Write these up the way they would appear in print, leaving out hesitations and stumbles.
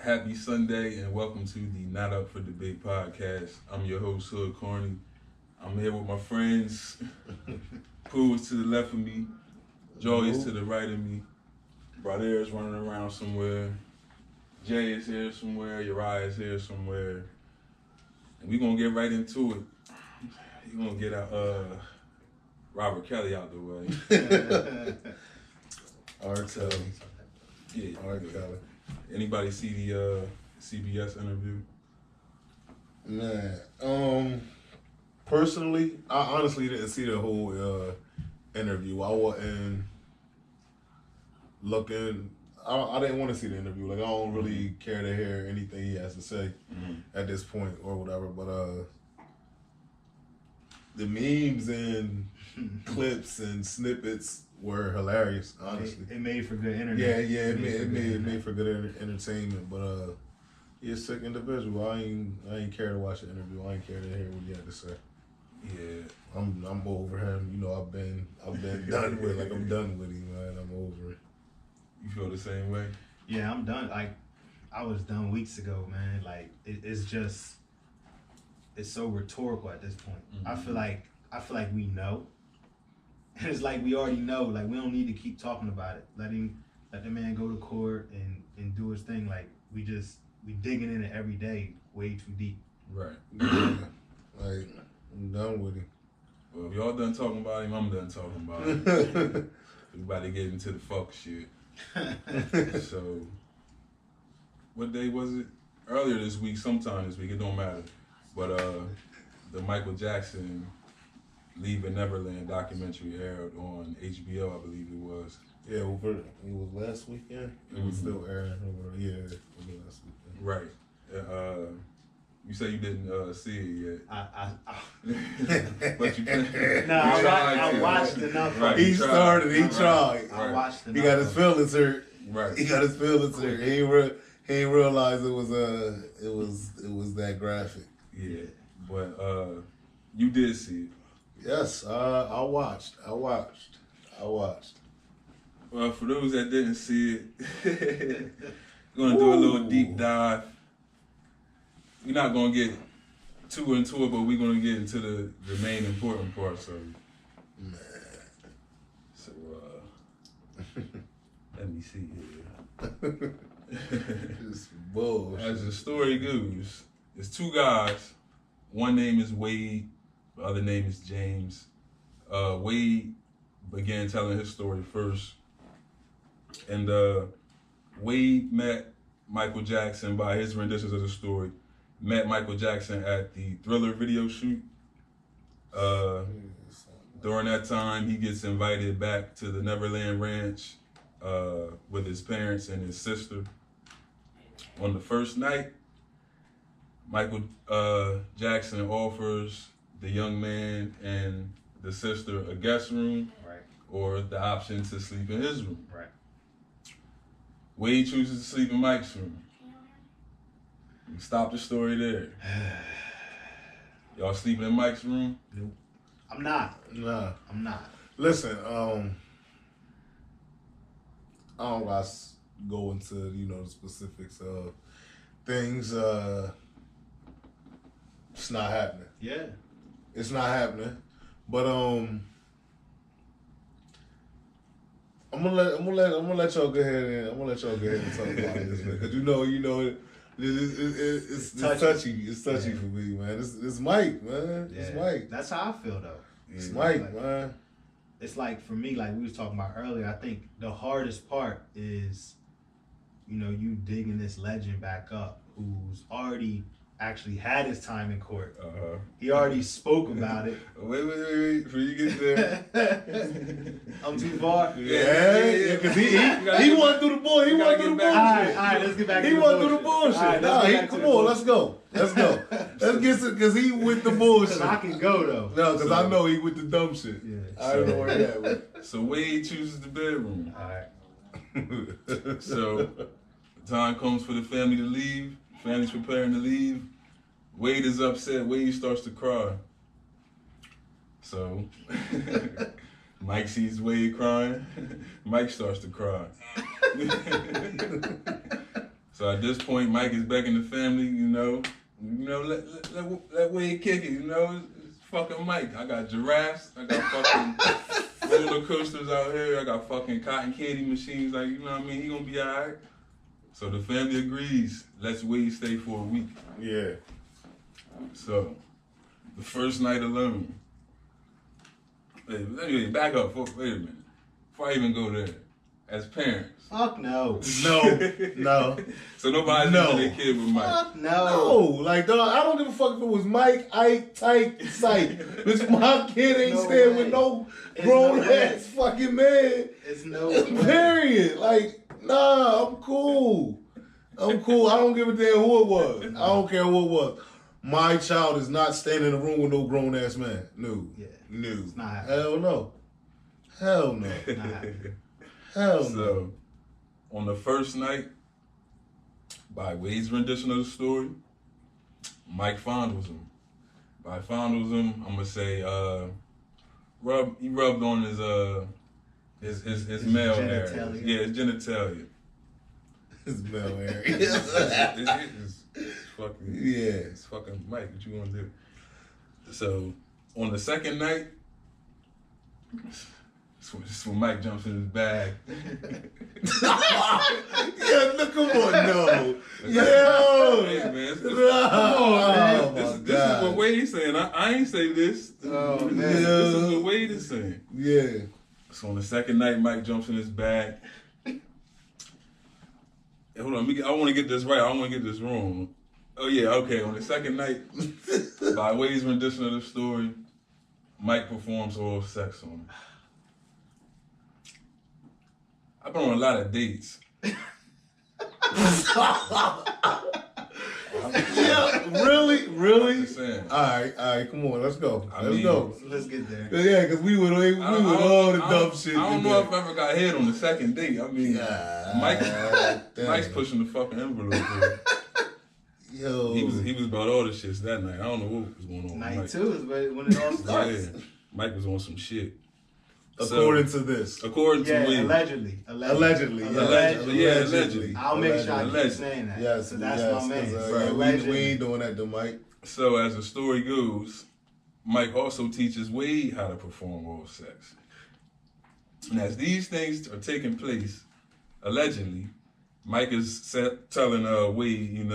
Happy Sunday and welcome to the Not Up for Debate podcast. I'm your host, Hood Corny. I'm here with my friends. Pooh is to the left of me. Joey is to the right of me. Brother is running around somewhere. Jay is here somewhere. Uriah is here somewhere. And we're going to get right into it. We're going to get Robert Kelly out the way. R. Kelly. Yeah. R. Kelly. Anybody see the CBS interview? Man, personally, I honestly didn't see the whole interview. I wasn't looking. I didn't want to see the interview. Like, I don't really care to hear anything he has to say at this point or whatever. But the memes and clips and snippets were hilarious. Honestly, it made for good internet. Yeah, it made for good entertainment. But he's a sick individual. I ain't care to watch the interview. I ain't care to hear what he had to say. Yeah, I'm over him. You know, I've been done with. Like, I'm done with him, man. I'm over it. you feel the same way? Yeah, I'm done. Like, I was done weeks ago, man. Like, it's so rhetorical at this point. Mm-hmm. I feel like we know. And it's like we already know. Like, we don't need to keep talking about it. Let the man go to court and do his thing. Like, we digging in it every day, way too deep. Right. Yeah. Like, I'm done with him. Well, if y'all done talking about him, I'm done talking about him. We about to get into the fuck shit. So, what day was it? Earlier this week, sometime this week, it don't matter. But the Michael Jackson Leaving Neverland documentary aired on HBO, I believe it was. Yeah, it was last weekend. It was still airing. Yeah, it was last weekend. Right. You say you didn't see it yet. But you I watched enough. Right. He tried. I watched enough. He got his feelings hurt. Right. He got his feelings hurt. He ain't realized it was that graphic. Yeah. But you did see it. Yes, I watched. Well, for those that didn't see it, we're going to do a little deep dive. We're not going to get too into it, but we're going to get into the main important parts of it. Man. So, let me see here. It's bullshit. As the story goes, there's two guys. One name is Wade, the other name is James. Wade began telling his story first. And Wade met Michael Jackson by his renditions of the story. Met Michael Jackson at the Thriller video shoot. During that time, he gets invited back to the Neverland Ranch with his parents and his sister. On the first night, Michael Jackson offers the young man and the sister a guest room, Right. or the option to sleep in his room. Right. Wade chooses to sleep in Mike's room. Stop the story there. Y'all sleeping in Mike's room? Nope. I'm not. Nah. I'm not. Listen, I don't got to go into, the specifics of things. It's not happening. Yeah. It's not happening. But I'm gonna let y'all go ahead and talk about this, man. Cause it's touchy. It's touchy for me, man. It's Mike, man. Yeah. It's Mike. That's how I feel though. It's Mike, man. It's like, for me, like we was talking about earlier, I think the hardest part is, you digging this legend back up who's already actually had his time in court. He already spoke about it. Wait, before you get there. I'm too far? Yeah, because he went through the bullshit. He went through the bullshit. All right, let's get back to the bullshit. He went through the bullshit. Come on, let's go. Let's get it, because he with the bullshit. Because I can go, though. No, because I know he with the dumb shit. Yeah. I don't know where that was. So Wade chooses the bedroom. All right. So the time comes for the family to leave. Family's preparing to leave. Wade is upset. Wade starts to cry. So Mike sees Wade crying. Mike starts to cry. So at this point, Mike is back in the family. Let Wade kick it. It's fucking Mike. I got giraffes. I got fucking roller coasters out here. I got fucking cotton candy machines. Like, you know what I mean? He gonna be alright. So the family agrees. Let's Wade stay for a week. Yeah. So the first night alone. Anyway, back up. Wait a minute. Before I even go there, as parents. Fuck no. No. So nobody's leaving their kid with Mike. Fuck no. No, like, dog, I don't give a fuck if it was Mike, Ike, Tyke, Sight. Bitch, my kid ain't staying with no grown-ass fucking man. It's no Period. Like, nah, I'm cool. I don't give a damn who it was. I don't care who it was. My child is not staying in a room with no grown-ass man. No. Yeah. No. It's not happening. Hell no. Hell no. Not happening. Hell no. So, on the first night, by Wade's rendition of the story, Mike fondles him. By fondles him, I'm gonna say he rubbed on his male area. genitalia. Yeah, his genitalia. His male area. It's fucking Yeah. It's fucking Mike. What you gonna do? So on the second night, it's when Mike jumps in his bag. Yeah, look, come on, no. Yo. Hey man, Come on, man. this is what Wade saying. I ain't say this. Oh, man. This is what Wade is saying. Yeah. So on the second night, Mike jumps in his bag. Hey, hold on, I want to get this right. I don't want to get this wrong. Oh yeah, okay. On the second night, by Wade's rendition of the story, Mike performs oral sex on him. I've been on a lot of dates. Yeah, really? Just saying. All right, come on, let's go. Let's get there. Yeah, because we would all the dumb shit. I don't know if I ever got hit on the second date. I mean, damn. Mike's pushing the fucking envelope here. Yo. He was about all the shits that night. I don't know what was going on. Night 2 is when it all starts. Yeah, Mike was on some shit. According to this. According to Wade. Allegedly. Allegedly. I'll make sure I keep saying that. Yes, so that's my man. We ain't doing that to Mike. So as the story goes, Mike also teaches Wade how to perform oral sex. And as these things are taking place, allegedly, Mike is telling Wade,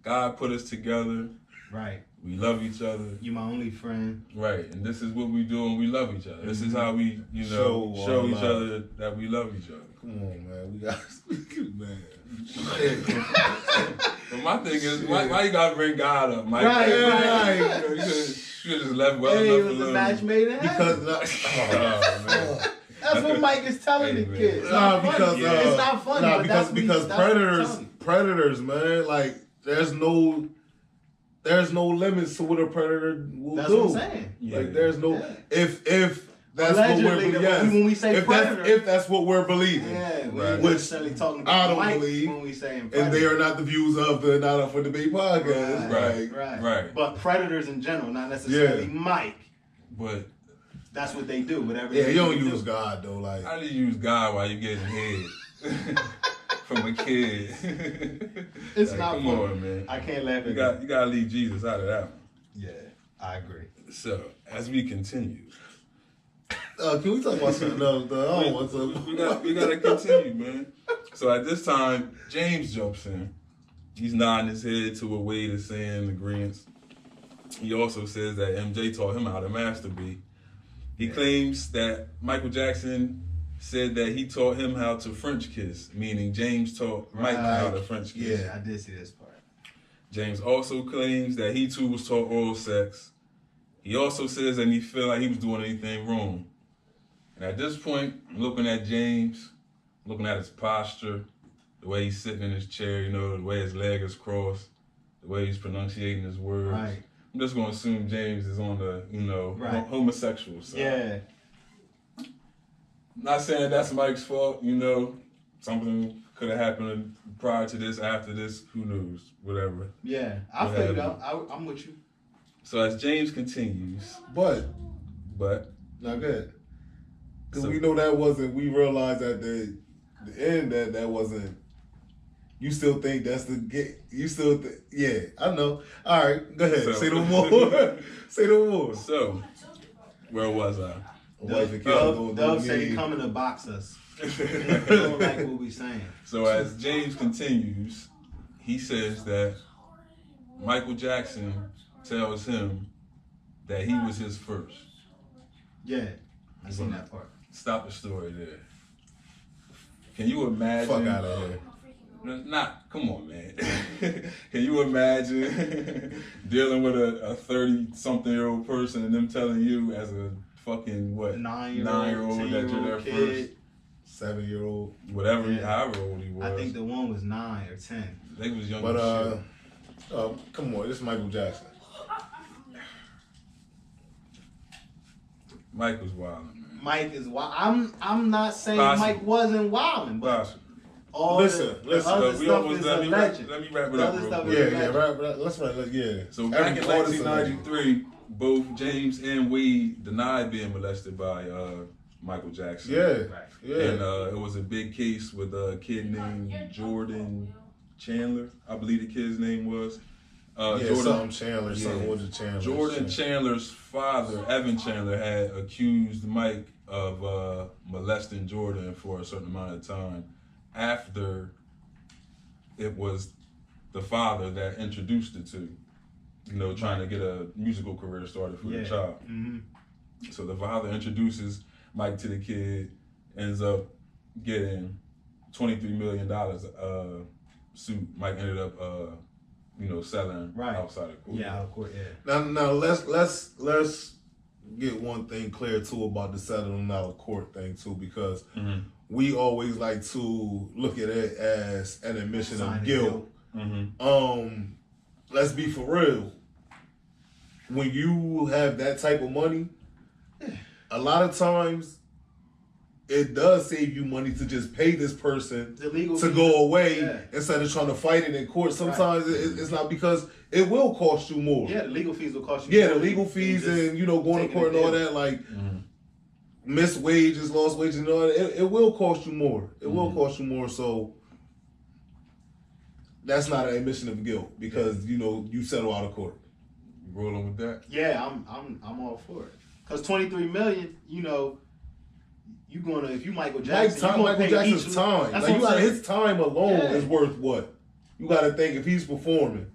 God put us together. Right. We love each other. You my only friend. Right. And this is what we do and we love each other. This is how we, show each other that we love each other. Come on, man. We got man. But my thing is, why you gotta bring God up, Mike? Right. You should just left well Hey, it enough was alone. a match made in heaven. Man. That's what Mike is telling the kids. It's not funny. Because predators, man, like there's no limits to what a predator will do. That's what I'm saying. Like there's no if that's allegedly, what we're when we say predator, if that's what we're believing. Yeah, right. We're necessarily talking about I don't Mike believe, when we saying predator. and they are not the views of the Not Up for Debate podcast. Right. But predators in general, not necessarily Mike. But that's what they do. Whatever. Yeah, they you don't do. use God though. Like how do you use God while you getting head from a kid? It's like, not come funny. on, man. I can't laugh at You that. gotta leave Jesus out of that one. Yeah, I agree. So as we continue. can we talk about something else? I don't want to. We gotta continue, man. So at this time, James jumps in. He's nodding his head to what Wade is saying, agreeance. He also says that MJ taught him how to masturbate. He claims that Michael Jackson said that he taught him how to French kiss, meaning James taught Mike how to French kiss. Yeah, I did see this part. James also claims that he too was taught oral sex. He also says that he felt like he was doing anything wrong. And at this point, I'm looking at James, looking at his posture, the way he's sitting in his chair, the way his leg is crossed, the way he's pronunciating his words. Right. I'm just going to assume James is on the, homosexual side. Yeah. Not saying that's Mike's fault, something could have happened prior to this, after this, who knows, whatever. Yeah, I feel you. I'm with you. So as James continues, But not good. Because we know we realized at the end that wasn't You still think that's the get? You still think? Yeah, I know. All right, go ahead. So- Say no more. Say no more. So, where was I? Doug said he coming to box us. They don't like what we saying. So as James continues, he says that Michael Jackson tells him that he was his first. Yeah, I seen that part. Stop the story there. Can you imagine? Fuck out of here. Come on, man. Can you imagine dealing with a 30-something-year-old person and them telling you as a fucking, what, 9-year-old that you're their kid. first? 7-year-old. Whatever, Yeah. however old he was. I think the one was 9 or 10. They was young But as shit. come on, this is Michael Jackson. Mike was wild, man. Mike is wild. I'm not saying Possible. Mike wasn't wilding, but Possible. all Listen, the listen. other We stuff almost is let a me legend. let me wrap it The up other real stuff quick. is Yeah, legend. let's right. Yeah. So back in Every artist is a legend. 1993, both James and Wade denied being molested by Michael Jackson. Yeah. Right. Yeah. And it was a big case with a kid named Jordan Chandler, I believe the kid's name was. something Chandler, Yeah. something was it Chandler? Jordan Chandler's father, Evan Chandler, had accused Mike of molesting Jordan for a certain amount of time after it was the father that introduced the two, trying to get a musical career started for the child. Mm-hmm. So the father introduces Mike to the kid, ends up getting $23 million suit. Mike ended up, selling outside of court. Yeah, out of court. Yeah. Now let's get one thing clear too about the settling out of court thing too, because we always like to look at it as an admission Sign of of guilt. Let's be for real. When you have that type of money, a lot of times it does save you money to just pay this person The legal to fees. go away Yeah. instead of trying to fight it in court. Sometimes it's not, because it will cost you more. Yeah, the legal fees will cost you. Yeah, more the legal than fees just and going to taking court a and all deal. that, like missed wages, lost wages, and all that. It will cost you more. It will cost you more. So that's not an admission of guilt, because you settle out of court. You rolling with that? Yeah, I'm all for it. Cause 23 million, you gonna, if you Michael Jackson, you gonna Michael pay Jackson's each- time. That's Like, you what I'm got saying. his time alone Yeah. is worth what? You got to think if he's performing.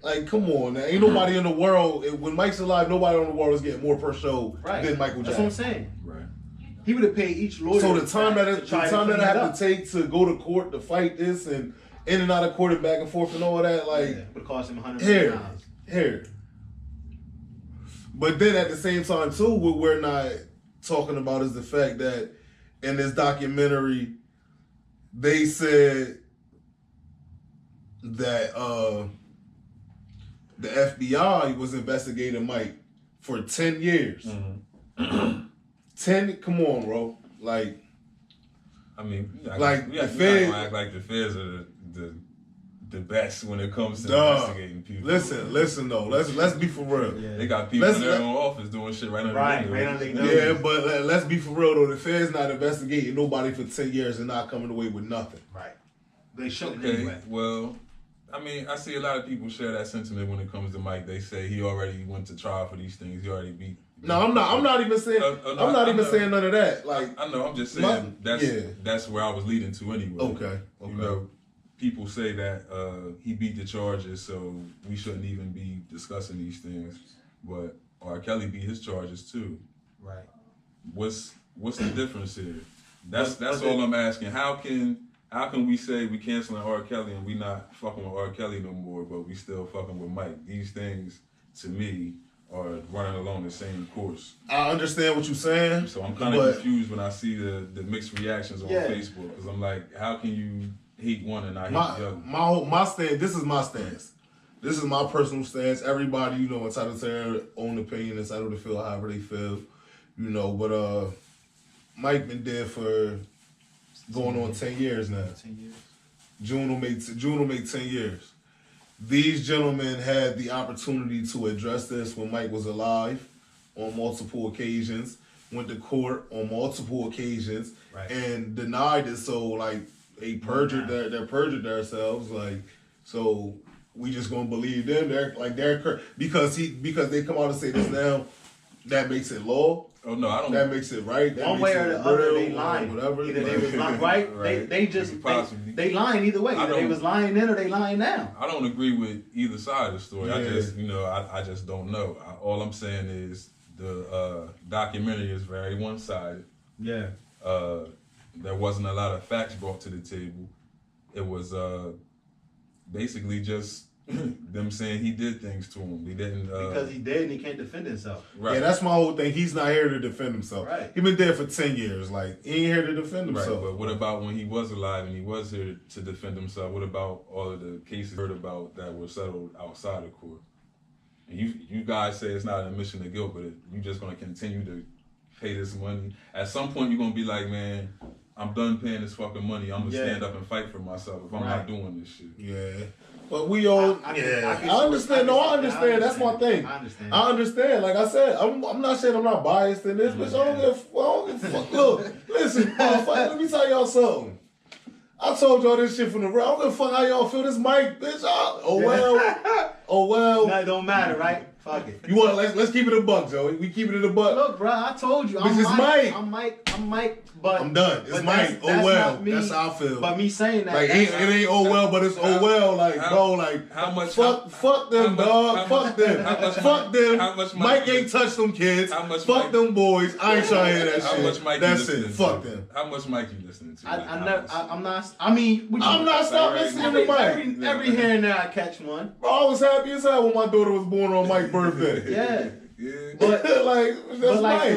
Like, come on, now. Ain't nobody in the world, when Mike's alive, nobody in the world is getting more per show Right. than Michael That's Jackson. what I'm saying. Right. He would have paid each lawyer. So the time that try I clean it have up. to take to go to court to fight this and in and out of court and back and forth and all that, like, would cost him $100 million. here. But then at the same time too, what we're not talking about is the fact that in this documentary, they said that the FBI was investigating Mike for 10 years. 10, come on, bro. Like, I mean, Like, we the not Fed- gonna act like the feds are the best when it comes to Duh. investigating people. Listen though. Let's be for real. Yeah. They got people Let's in their let- own office doing shit right under Right, the right window. under the- Yeah, but let's be for real though. The Fed's not investigating nobody for 10 years and not coming away with nothing. Right. They shouldn't Okay, anyway. well, I mean, I see a lot of people share that sentiment when it comes to Mike. They say he already went to trial for these things. He already beat. No, I'm not even saying. No, I'm not I even know. saying none of that. Like, I know. I'm just saying yeah. that's where I was leading to anyway. Okay. People say that he beat the charges, so we shouldn't even be discussing these things. But R. Kelly beat his charges too. Right. What's the difference here? That's But all I'm asking. How can we say we canceling R. Kelly and we not fucking with R. Kelly no more, but we still fucking with Mike? These things, to me, are running along the same course. I understand what you're saying. So I'm kind of confused when I see the mixed reactions on Facebook, because I'm like, how can you hate one and not hate the other? My stand. This is my stance. This is my personal stance. Everybody, entitled to their own opinion, entitled to feel however they feel, But Mike been dead for going on 10 years now. 10 years. June will make 10 years. These gentlemen had the opportunity to address this when Mike was alive on multiple occasions, went to court on multiple occasions, Right. and denied it. So, like, perjured they're perjured themselves, like, so we just gonna believe them. Because they come out and say this now, that makes it law. Oh no, I don't. That makes it right. That One makes way or the other, they lying. Whatever. Either they was lying, right? Right. They lying either way. Either they was lying then or they lying now. I don't agree with either side of the story. I just, I just don't know. All I'm saying is the documentary is very one-sided. Yeah. There wasn't a lot of facts brought to the table. It was basically just them saying he did things to him. He didn't Because he did and he can't defend himself. Right. Yeah, that's my whole thing. He's not here to defend himself. Right. He been there for 10 years. Like, he ain't here to defend himself. Right, but what about when he was alive and he was here to defend himself? What about all of the cases heard about that were settled outside of court? And you guys say it's not an admission of guilt, but you just going to continue to pay this money. At some point, you're going to be like, man, I'm done paying this fucking money. I'm going to stand up and fight for myself if I'm not doing this shit. Yeah. But we all, I understand. I understand. That's my thing. I understand. Like I said, I'm not saying I'm not biased in this, but I don't give a fuck. Look, listen, motherfucker, let me tell y'all something. I told y'all this shit from the round. I don't give a fuck how y'all feel. This mic, bitch. Oh well. No, it don't matter, right? Fuck it. You want? Let's keep it a buck, Joey. We keep it a buck. Look, bro, I told you. I'm Mike. But I'm done. It's Mike. Oh well. That's how I feel. But me saying that, like it ain't oh well, but it's oh well. Like bro, like how much? Fuck them, dog. Fuck them. Fuck them. How much Mike ain't touched them kids. Fuck them boys. I ain't trying to hear that shit. How much Mike That's you it. listening Fuck to? them. How much Mike you listening to? I'm not. I mean, I'm not stopping listening to Mike. Every here and there I catch one. Bro, I was happy as hell when my daughter was born on Mike's birthday. Yeah. But that's Mike.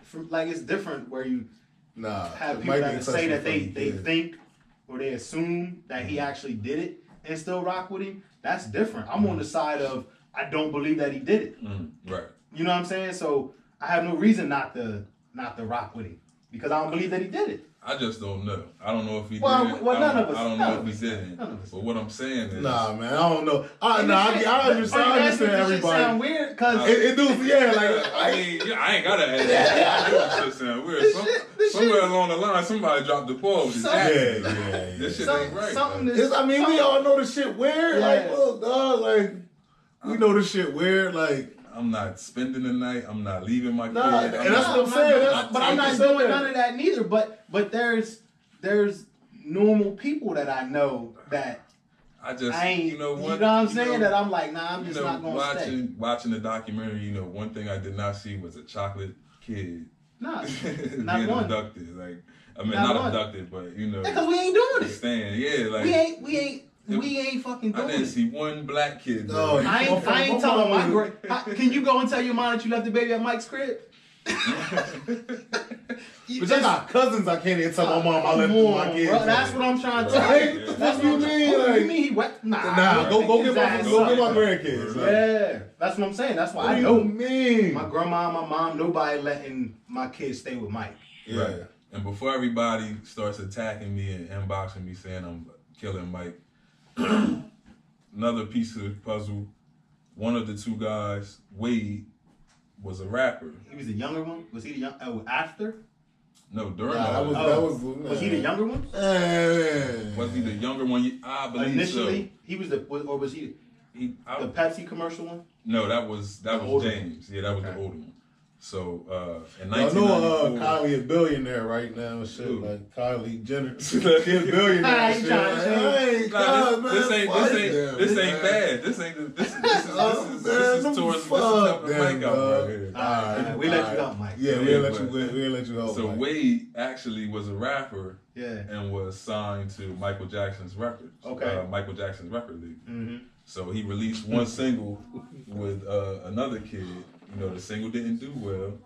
For me, it's different where you have people that say that they think or they assume that he actually did it and still rock with him. That's different. I'm on the side of I don't believe that he did it. Right. You know what I'm saying? So I have no reason not to rock with him because I don't believe that he did it. I just don't know. I don't know if he did. Well, none of us. I don't know if he didn't. But what I'm saying is, nah, man, I don't know. I understand. I understand everybody. It sound weird because it do. Yeah, like I mean, I ain't gotta add that. Shit sound weird. Somewhere along the line, somebody dropped the ball. Yeah. This shit ain't right. I mean, we all know the shit weird. Yeah. Like, look, dog, like we know the shit weird. Like. I'm not spending the night. I'm not leaving my kid. And that's what I'm saying. But I'm not doing none of that neither. But there's normal people that I know that I just ain't. You know what I'm saying? That I'm like, nah, I'm just not gonna stay. Watching the documentary, one thing I did not see was a chocolate kid. Not being one. abducted. Like I mean, not abducted, but because we ain't doing it. Staying, yeah, like we ain't fucking doing it. I didn't see one black kid. No, I ain't telling my great. Can you go and tell your mom that you left the baby at Mike's crib? But I got cousins. I can't even tell my mom I left my kids. Bro, that's what I'm trying to tell you. That's what you mean. What do you mean he wet? Nah. Go get my grandkids. Yeah, that's what I'm saying. That's why I know. What do you mean? My grandma, my mom, nobody letting my kids stay with Mike. Yeah. Right. And before everybody starts attacking me and inboxing me saying I'm killing Mike, another piece of the puzzle, one of the two guys, Wade, was a rapper. He was the younger one? Was he the young after? No, during was he the younger one? Was he the younger one? I believe initially, so. He was or was he the Pepsi commercial one? No, that was James. Yeah, that was the older one. So in 1994, I know Kylie a billionaire right now and shit. Like Kylie Jenner, she a billionaire. This ain't bad. This is towards Mike out right here. All right, we let you help, Mike. Yeah, we'll let you help. So Mike. Wade actually was a rapper. Yeah. And was signed to Michael Jackson's records. Okay. Michael Jackson's record label. Mm-hmm. So he released one single with another kid. The single didn't do well.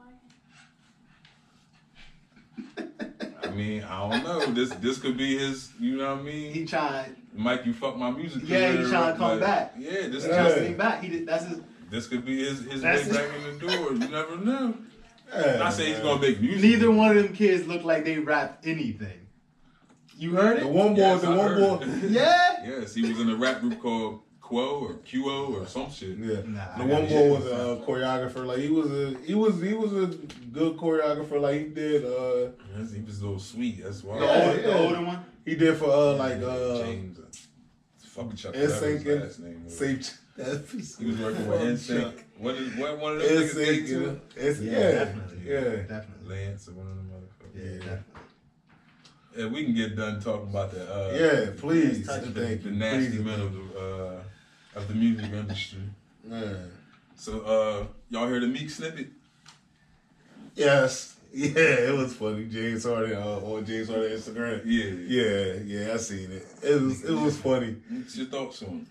I mean, I don't know. This could be his. You know what I mean? He tried. Mike, you fucked my music. Yeah, he trying to come back. Yeah, this back. That's his. This could be his way back in the door. You never know. Yeah, I say he's gonna make music. Neither one of them kids look like they rapped anything. You heard it? The one boy. Yeah. Yes, he was in a rap group called Quo or QO or some shit. Yeah. The one boy was a choreographer. Like he was a good choreographer. Like he did. He was a little sweet. That's why. The older one. He did for James. Fucking Chuck. NSYNC Whatever his last name was. Safe. He was working with NSYNC. What one of them niggas NSYNC, did too? Definitely. Lance or one of them motherfuckers. Yeah, definitely. Yeah, we can get done talking about the please. the nasty men of the music industry. Man. So y'all heard the Meek snippet? Yes. Yeah, it was funny. James Harden on James Harden Instagram. Yeah, I seen it. It was funny. What's your thoughts on it?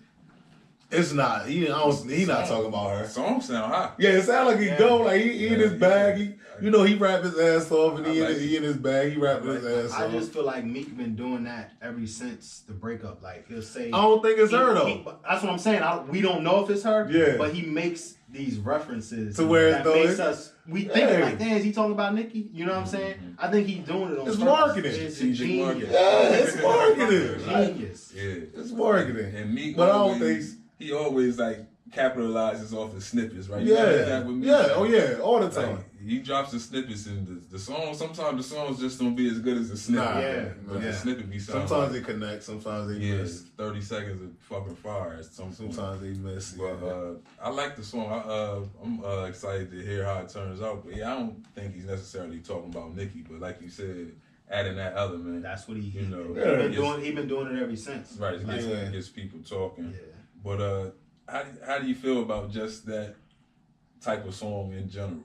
It's not. He not talking about her. Song sound hot. Yeah, it sound like he go like he in his bag. He rap his ass off, and he in his bag. He rapping his ass off. I just feel like Meek been doing that ever since the breakup. Like he'll say, I don't think it's her though. That's what I'm saying. We don't know if it's her. Yeah. But he makes these references to where that makes us. We think like, damn, is he talking about Nicki? You know what I'm saying? I think he's doing it on It's purpose. marketing. It's Strategic genius. marketing. Yeah, it's marketing. Genius. Yeah. It's marketing. And Meek But always, I don't think. he always like capitalizes off the snippets, right? Yeah, that with Meek? oh yeah, all the time. Like, he drops the snippets in the song. Sometimes the songs just don't be as good as the snippet. Nah, But the snippet be sounding Sometimes like, they connect, sometimes they miss. 30 seconds of fucking fire at some point. Sometimes they miss. But I like the song. I'm excited to hear how it turns out. But yeah, I don't think he's necessarily talking about Nicki. But like you said, adding that element. That's what he been doing it ever since. Right, it gets people talking. Yeah. But how do you feel about just that type of song in general?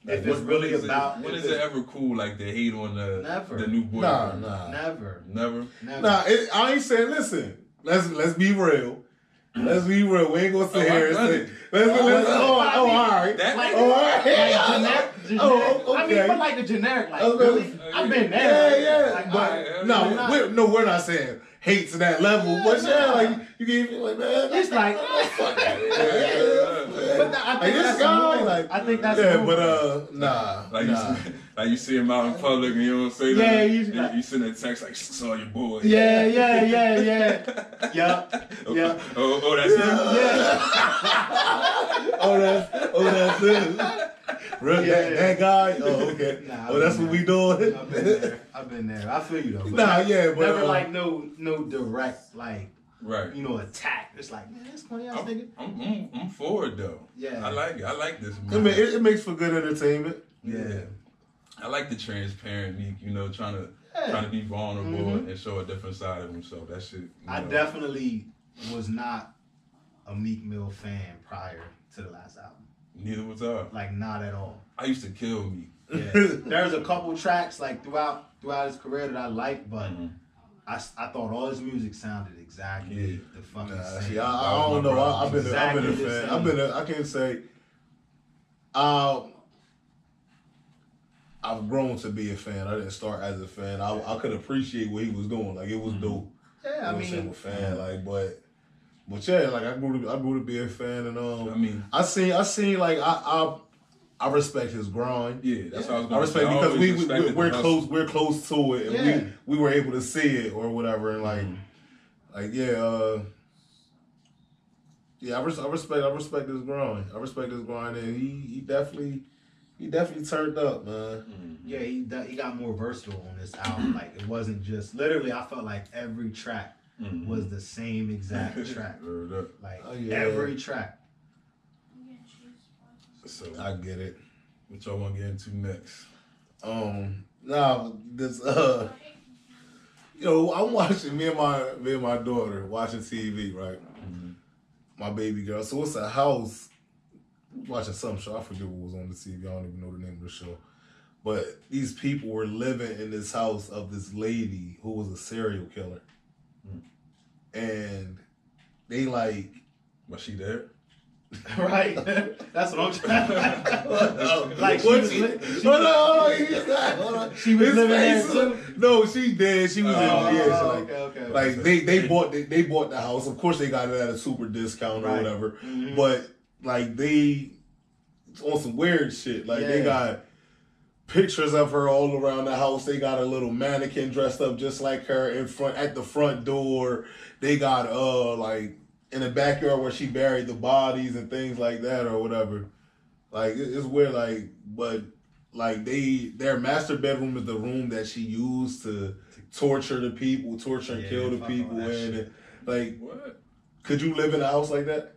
Like, If it's really about, when is it ever cool like they hate on the new boy? Nah. Never. Nah, I ain't saying. Listen, let's be real. Let's be real. We ain't gonna sit here and say. Let's. All right. I mean, but like the generic, like really, I've been there. Yeah. But we're not saying hate to that level. But yeah, like you can like, man, it's like, fuck that. But I think that's guy. I think that's nah. Like you see him out in public and you don't say that. You send a text like saw your boy. Yeah. Oh, that's him. That's him. Really? That guy? Oh, okay. That's what we doing? I've been there. I feel you though. But never like no direct like right. Attack. It's like, man, that's funny ass nigga. I'm for it though. Yeah. I like it. I like this. It makes for good entertainment. Yeah. I like the transparent Meek, trying to be vulnerable and show a different side of himself. That shit. I definitely was not a Meek Mill fan prior to the last album. Neither was I. Like, not at all. I used to kill Meek. Yeah. There's a couple tracks like throughout his career that I liked, but I thought all his music sounded exactly the fucking same. See, I don't know. I've been a fan. I can't say. I've grown to be a fan. I didn't start as a fan. I could appreciate what he was doing. Like, it was dope. Yeah, I'm a fan. Like, but yeah, like I grew to be a fan, and I seen like I respect his grind. Yeah, that's what I was I respect because we're close to it, and we were able to see it or whatever, and I respect his grind. I respect his grind, and he definitely turned up, man. Yeah, he got more versatile on this album. Like, it wasn't just literally. I felt like every track was the same exact track. Like every track. So I get it. What y'all want to get into next? This I'm watching me and my daughter watching TV, right? My baby girl. So it's a house. Watching some show. I forget what was on the TV. I don't even know the name of the show. But these people were living in this house of this lady who was a serial killer. And they like... Was she there? Right. That's what I'm trying to... Like, she was living there too? No, she did. She was okay. Like, they bought the house. Of course, they got it at a super discount or whatever. But... Like, they on some weird shit. Like, they got pictures of her all around the house. They got a little mannequin dressed up just like her at the front door. They got like in the backyard where she buried the bodies and things like that or whatever. Like, it's weird. Like, but like their master bedroom is the room that she used to torture the people, torture and kill the fuck people, all that and shit. like, What? could you live in a house like that?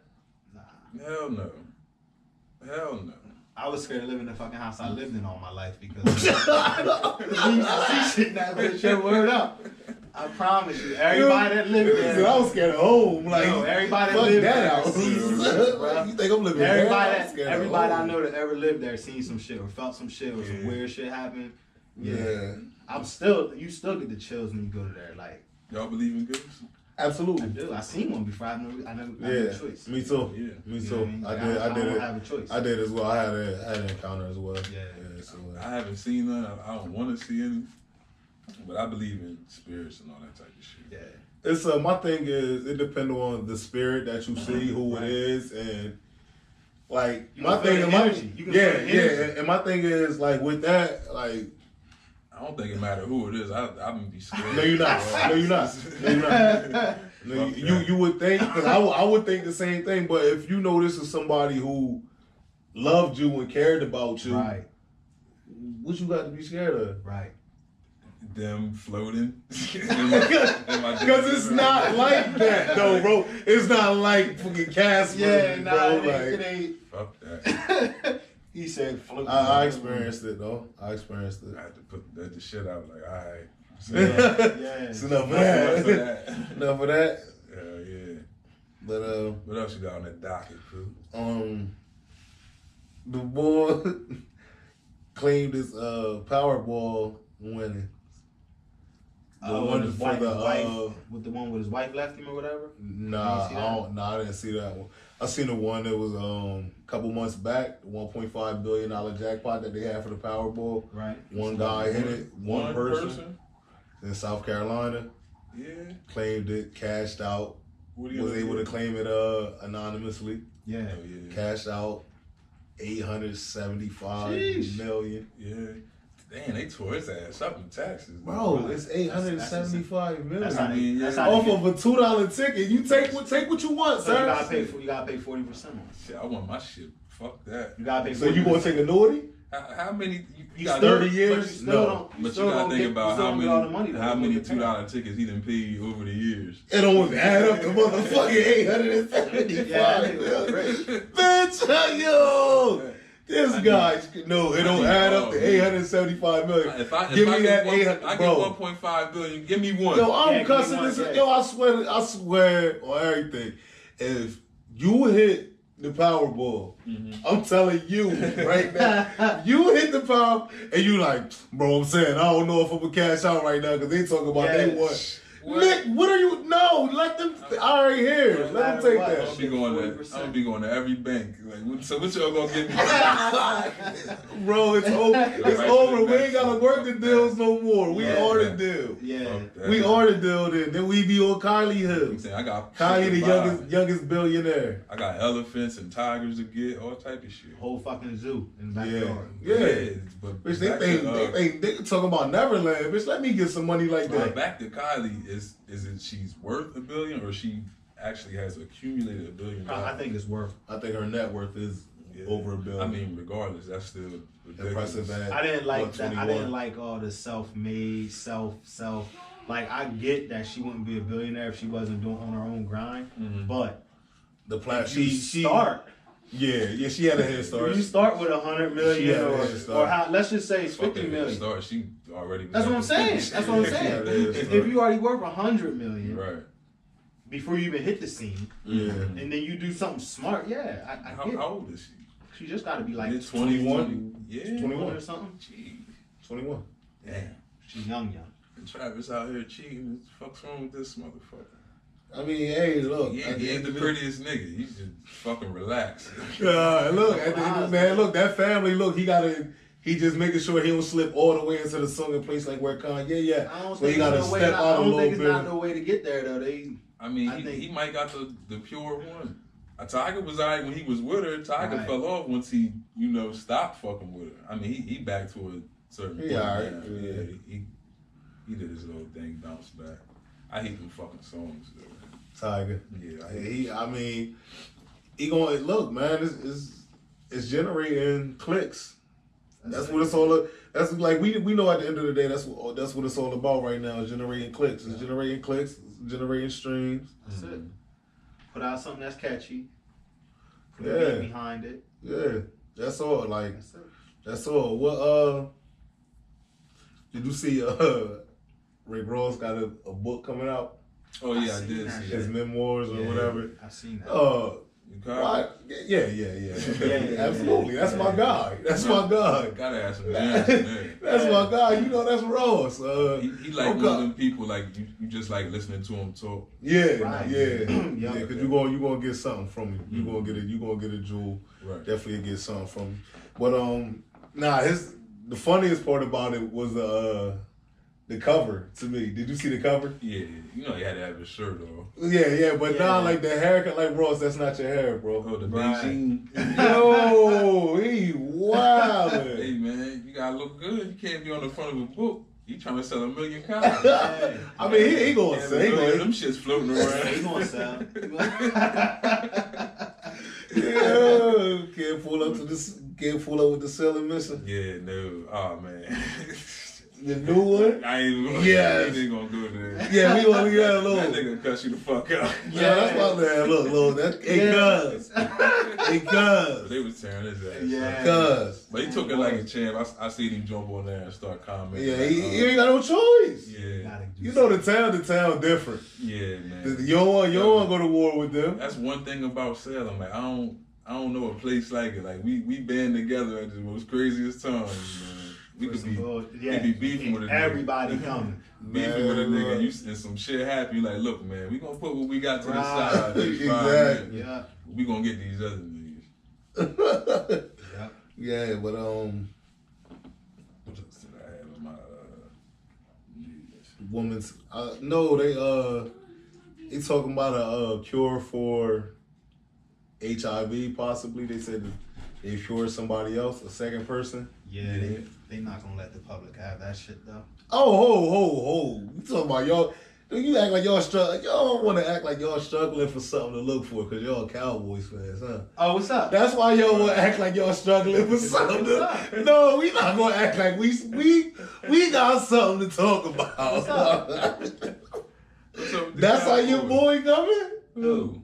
Hell no. Hell no. I was scared to live in the fucking house I lived in all my life because we used to see shit that was shit word up. I promise you, everybody that lived there. I was scared of home. Like, no, everybody that fuck lived that there house. seen some shit, bro. You think I'm living Everybody, there? everybody I know that ever lived there seen some shit or felt some shit or some weird shit happen. Yeah. You still get the chills when you go to there. Like, Y'all believe in ghosts? Absolutely. I do. I seen one before. I never had a choice. Me too. Yeah. Me You too. know what I mean? I Like, did. I don't did it. have a choice. I did as well. I had an encounter as well. Yeah. So, I haven't seen none. I don't want to see any. But I believe in spirits and all that type of shit. Yeah. it's my thing is it depends on the spirit that you see, who it is, and like You my can feel thing. the My, energy. You can feel the energy. And my thing is like with that, like I don't think it matter who it is. I'm gonna be scared. no, you're not. No, you're not. No, you're not. No, you would think because I would think the same thing, but if you know this is somebody who loved you and cared about you, Right. what you got to be scared of? Right. Them floating. Because it's not like that, though, bro. It's not like fucking Casper, bro. It ain't. Fuck that. He said float. I experienced it, though. I experienced it. I had to put the shit out. Like, all right. Yeah. It's enough of Enough of that. that. Enough of that. Yeah. But What else you got on that docket, Pooh? the boy claimed his Powerball winning. The one his for wife, the with the one with his wife left him or whatever. Nah, I didn't see that one. I seen the one that was a couple months back, the $1.5 billion jackpot that they had for the Powerball. Right. One guy hit it, one person in South Carolina. Yeah. Claimed it, cashed out, was able to claim it anonymously. Yeah. Oh, yeah. Cashed out $875 Sheesh. million. Yeah. Damn, they tore his ass up in taxes. Bro, it's $875 million. That's not. That's Off not. of a $2 ticket. You take what you want, So sir. you gotta pay 40%. Shit, I want my shit. Fuck that. You gotta pay. 40%. So you gonna take annuity? How many? You Got got 30 years? But you gotta think about how many $2 tickets he done paid over the years. It don't add up to motherfucking $875 million. Bitch, yo! This guy, no, it don't add up to $875 million. If I Give me get that 800, I get bro. 1.5 billion. Give me one. Yo, I'm Yeah, cussing give me this. one, Yo, I swear on everything. If you hit the Powerball, I'm telling you right now, you hit the Power, and you like, bro, I'm saying, I don't know if I'm gonna cash out right now because they talking about they want. Nick, what are you? No, let them. I already here. Let them take I'm that. gonna be going to every bank. Like, so what y'all gonna give me? Bro, it's over. It's over. We ain't gotta work the deals no more. We are the deal. Yeah. We are the deal. Then we be on Kylie Hill. I'm saying I got Kylie, the youngest billionaire. I got elephants and tigers to get, all type of shit. Whole fucking zoo in the Yeah, backyard. yeah. But Bitch, back they talking about Neverland. Bitch, let me get some money like that. back to Kylie, is it she's worth $1 billion or she actually has accumulated $1 billion? I think it's worth. I think her net worth is over $1 billion. I mean, regardless, that's still ridiculous. Impressive. I didn't like that. I 121. didn't like all the self-made, self. Like I get that she wouldn't be a billionaire if she wasn't doing on her own grind, but The plan. if you start. Yeah, she had a head start. You start with 100 She million had a head start. or how, let's just say it's 50 Fucking million. start. She already. That's what I'm saying. That's what I'm Yeah, saying. that is If right. you already worth 100 million Right. before you even hit the scene, Yeah. and then you do something smart, yeah, I How get it. old is she? She just got to be like Mid 21? Yeah. 21 or something. Jeez. 21. Damn. She's young. And Travis out here cheating. What the fuck's wrong with this motherfucker? I mean, hey, look. He ain't the prettiest nigga. He should fucking relax. Look, at the end of the man, look, that family, look, he just making sure he don't slip all the way into the song place like where Kanye, yeah. I don't So think he gotta it's no way. step I out a don't little think it's bit. not no way to get there though. I mean, I think- he might got the pure one. Tiger was alright when he was with her. Tiger Right. fell off once he, stopped fucking with her. I mean, he back to a certain point. alright. Now. Yeah. He did his little thing, bounced back. I hate them fucking songs though. Tiger. Yeah, I hate He gonna look, man. It's generating clicks. That's what it's all. That's like we know at the end of the day. That's what it's all about right now. Is generating clicks. It's generating clicks. It's generating streams. That's it. Put out something that's catchy. Put Yeah. a beat behind it. Yeah, that's all. Like That's it. that's all. What did you see? Rick Ross got a book coming out. Oh yeah, I seen did that see His that. memoirs or whatever. I've seen that. You got Why? Yeah. Yeah. Absolutely. That's my guy. That's my guy. Gotta have some gems in there. That's my guy. You know, that's Ross. He like one of them people like you just like listening to him talk. Yeah, Right. yeah, Yeah. Because you gonna get something from him. You gonna get a jewel. Right. Definitely get something from him. But the funniest part about it was the cover to me. Did you see the cover? Yeah, you know he had to have his shirt on. Yeah, but Yeah. now like the haircut, like Ross, that's not your hair, bro. Oh, the Right. Beijing. Yo, he Hey wildin'. man, you gotta look good. You can't be on the front of a book. You trying to sell 1 million copies. Yeah. I mean, he gonna Yeah, say, them shits floating around. He gonna sell. yeah, can't pull up with the selling mission. Yeah, no. Oh man. The new one. I ain't Yes. ain't gonna go there. Yeah, we only got a That little. nigga cuss you the fuck out. Yeah, that's my man. Look, that it cuz. They was tearing his ass. Yeah. Cuz. But he took it like a champ. I seen him jump on there and start commenting. Yeah, like, he ain't got no choice. Yeah. You know the town different. Yeah, man. You don't want to go to war with them. That's one thing about Salem. Like I don't know a place like it. Like we band together at the most craziest times, man. We could be beefing with a nigga. Everybody coming. Beefing with a nigga, Man. you and some shit happen. You like, look, man, we gonna put what we got to the Right. side. These 5 Exactly. minutes. Yeah. We gonna get these other niggas. Yeah. Yeah, but What else did I have in my women's no, they talking about a cure for HIV possibly. They said they cured somebody else, a second person. Yeah, they not gonna let the public have that shit though. Oh, ho. You talking about y'all? You act like y'all struggling. Y'all don't want to act like y'all struggling for something to look for because y'all Cowboys fans, huh? Oh, what's up? That's why y'all want to act like y'all struggling for something. No, we not gonna act like we got something to talk about. What's up? What's up with the That's how your Cowboys? boy coming? Who?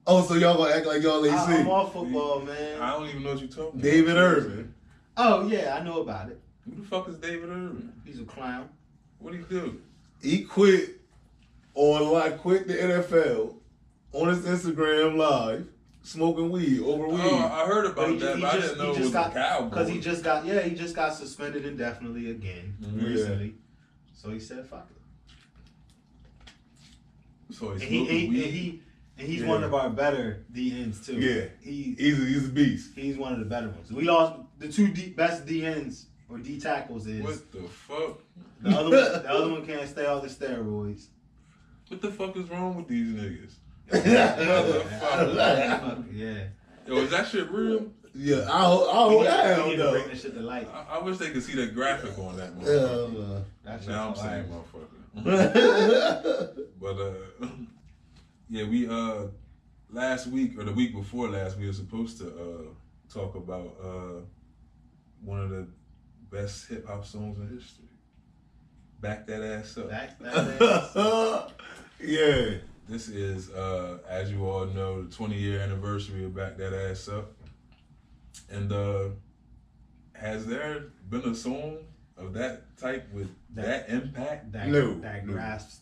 Oh, so y'all gonna act like y'all ain't I'm see all football, man. I don't even know what you're talking about. David Irvin. Oh yeah, I know about it. Who the fuck is David Irvin? He's a clown. What'd he do? He quit quit the NFL on his Instagram live, smoking weed over weed. Oh, I heard about that, but I didn't know it was a Cowboy. Because he just got suspended indefinitely again recently. So he said, "Fuck it." So And he's smoking weed. he's one of our better DNs too. Yeah. He's He's a beast. one of the better ones. We lost the two best DNs or D tackles is What the fuck? the other one can't stay off the steroids. What the fuck is wrong with these niggas? Yeah. Yo, is that shit real? Yeah, I We need to don't bring know. this shit to light. I wish they could see the graphic on that motherfucker. Yeah, That's Now I'm saying hilarious. motherfucker. But yeah, we last week or the week before last, we were supposed to talk about one of the best hip hop songs in history. Back That Ass Up. Back that ass. yeah. This is, as you all know, the 20-year anniversary of Back That Ass Up. And has there been a song of that type with that impact? That grasps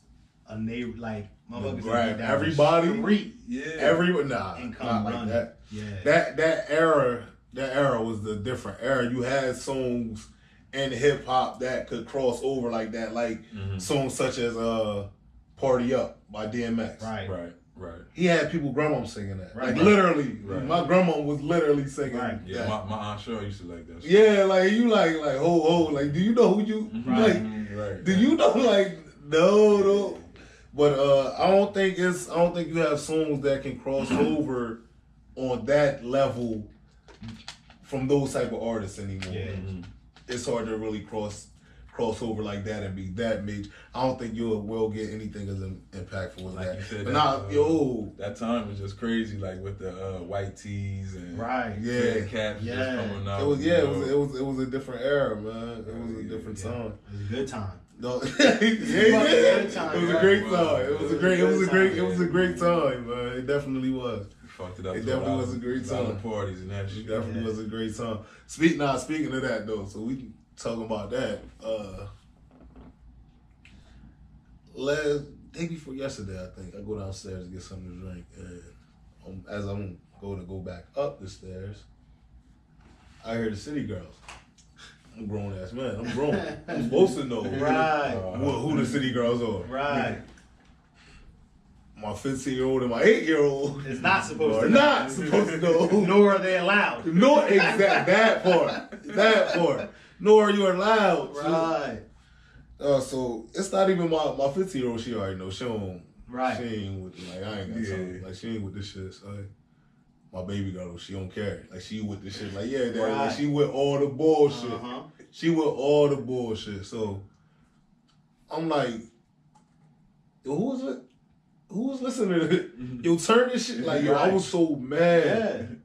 a neighbor, like motherfuckers Grab that down everybody? the street Yeah. Everyone, and not come like running. that. Yeah. That era was the different era. You had songs in hip hop that could cross over like that, like songs such as "Party Up" by DMX. Right. Right. He had people grandma singing that. Right. Like literally, Right. my grandma was literally singing Right. Yeah, that. my Aunt Cheryl used to like that shit. Yeah, like you like ho, like do you know who you Right. like? Right. Do you know like no? But I don't think you have songs that can cross over on that level from those type of artists anymore. Yeah. It's hard to really cross cross over like that and be that major. I don't think you will get anything as impactful as Like that. you said, But that, that time was just crazy, like with the white tees and red caps just coming out. It was a different era, man. It was a different time. It was a good time. No, it was a great time. It was a great time, man. It definitely was. Fucked it up. It definitely was a great time. Parties and that shit. It definitely was a great time. Speaking of that though, so we can talk about that. Day before yesterday, I think I go downstairs to get something to drink, and as I'm going to go back up the stairs, I hear the City Girls. I'm a grown ass man. I'm grown. I'm supposed to know who the City Girls are. Right. My 15-year-old and my 8-year-old is not supposed to know. Nor are they allowed. Nor that part. Nor are you allowed. Right. So it's not even my 15-year-old. She already knows. She don't. Right. She ain't with I ain't got time. Like she ain't with this shit. So my baby girl, she don't care. Like she with this shit. Like Dad. Like she with all the bullshit. She with all the bullshit. So I'm like, who was it? Who was listening to it? Yo, turn this shit. Like, yo, I was so mad.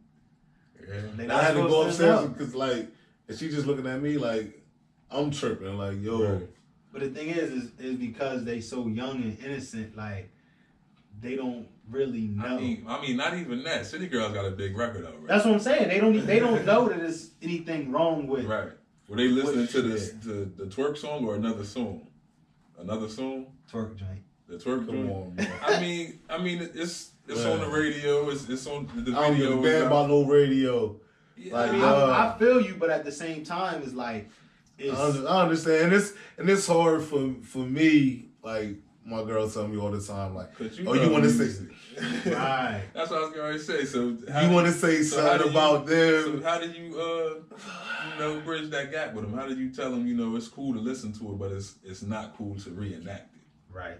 And I had to go upstairs because, like, and she just looking at me like, I'm tripping. Like, yo. Right. But the thing is because they so young and innocent, like, they don't really know. I mean, not even that. City Girls got a big record out, right? That's what I'm saying. They don't know that there's anything wrong with. Right. Were they listening to the twerk song or another song? Another song? Twerk joint. The twerk Come joint. on, man. I mean, it's on the radio. It's on the video. I don't give a damn about no radio. Yeah, like, I feel you, but at the same time, it's like, I understand. And it's hard for me. Like my girl tell me all the time, like, you want to say, right? That's what I was going to say. So you want to say something about them? So how did you bridge that gap with them? How did you tell them, it's cool to listen to it, but it's not cool to reenact it? Right.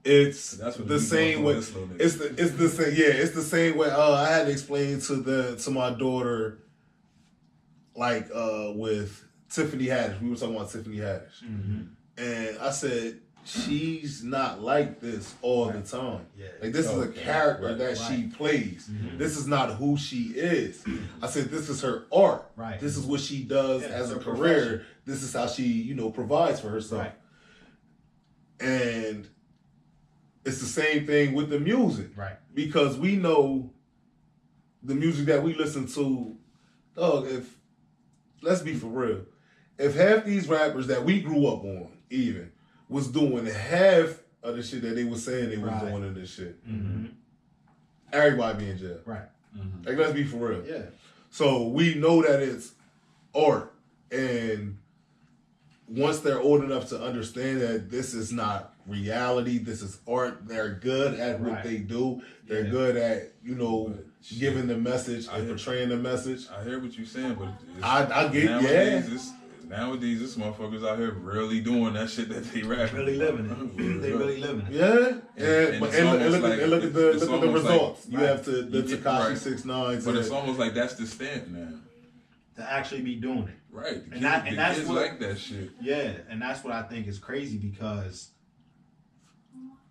It's the same way. It's the same. Yeah, it's the same way. I had to explain to my daughter, like with Tiffany Haddish. We were talking about Tiffany Haddish, and I said she's not like this all the time. Yeah. Like this is a character that she plays. This is not who she is. I said this is her art. Right. This is what she does as a career. This is how she provides for herself. Right. And it's the same thing with the music. Right. Because we know the music that we listen to, let's be for real, if half these rappers that we grew up on even was doing half of the shit that they were saying they was doing in this shit, everybody be in jail. Right. Like, let's be for real. Yeah. So we know that it's art, and once they're old enough to understand that this is not reality, this is art, they're good at what they do. They're good at, giving the message and portraying the message. I hear what you're saying, but I get, nowadays, this motherfuckers out here really doing that shit that they rap. Really living it. They really living it. Yeah. And look at the results. Like, you have the Tekashi 6ix9ine. But it's almost like that's the stamp now. To actually be doing it. Right. And that's kids what, like that shit. Yeah, and that's what I think is crazy because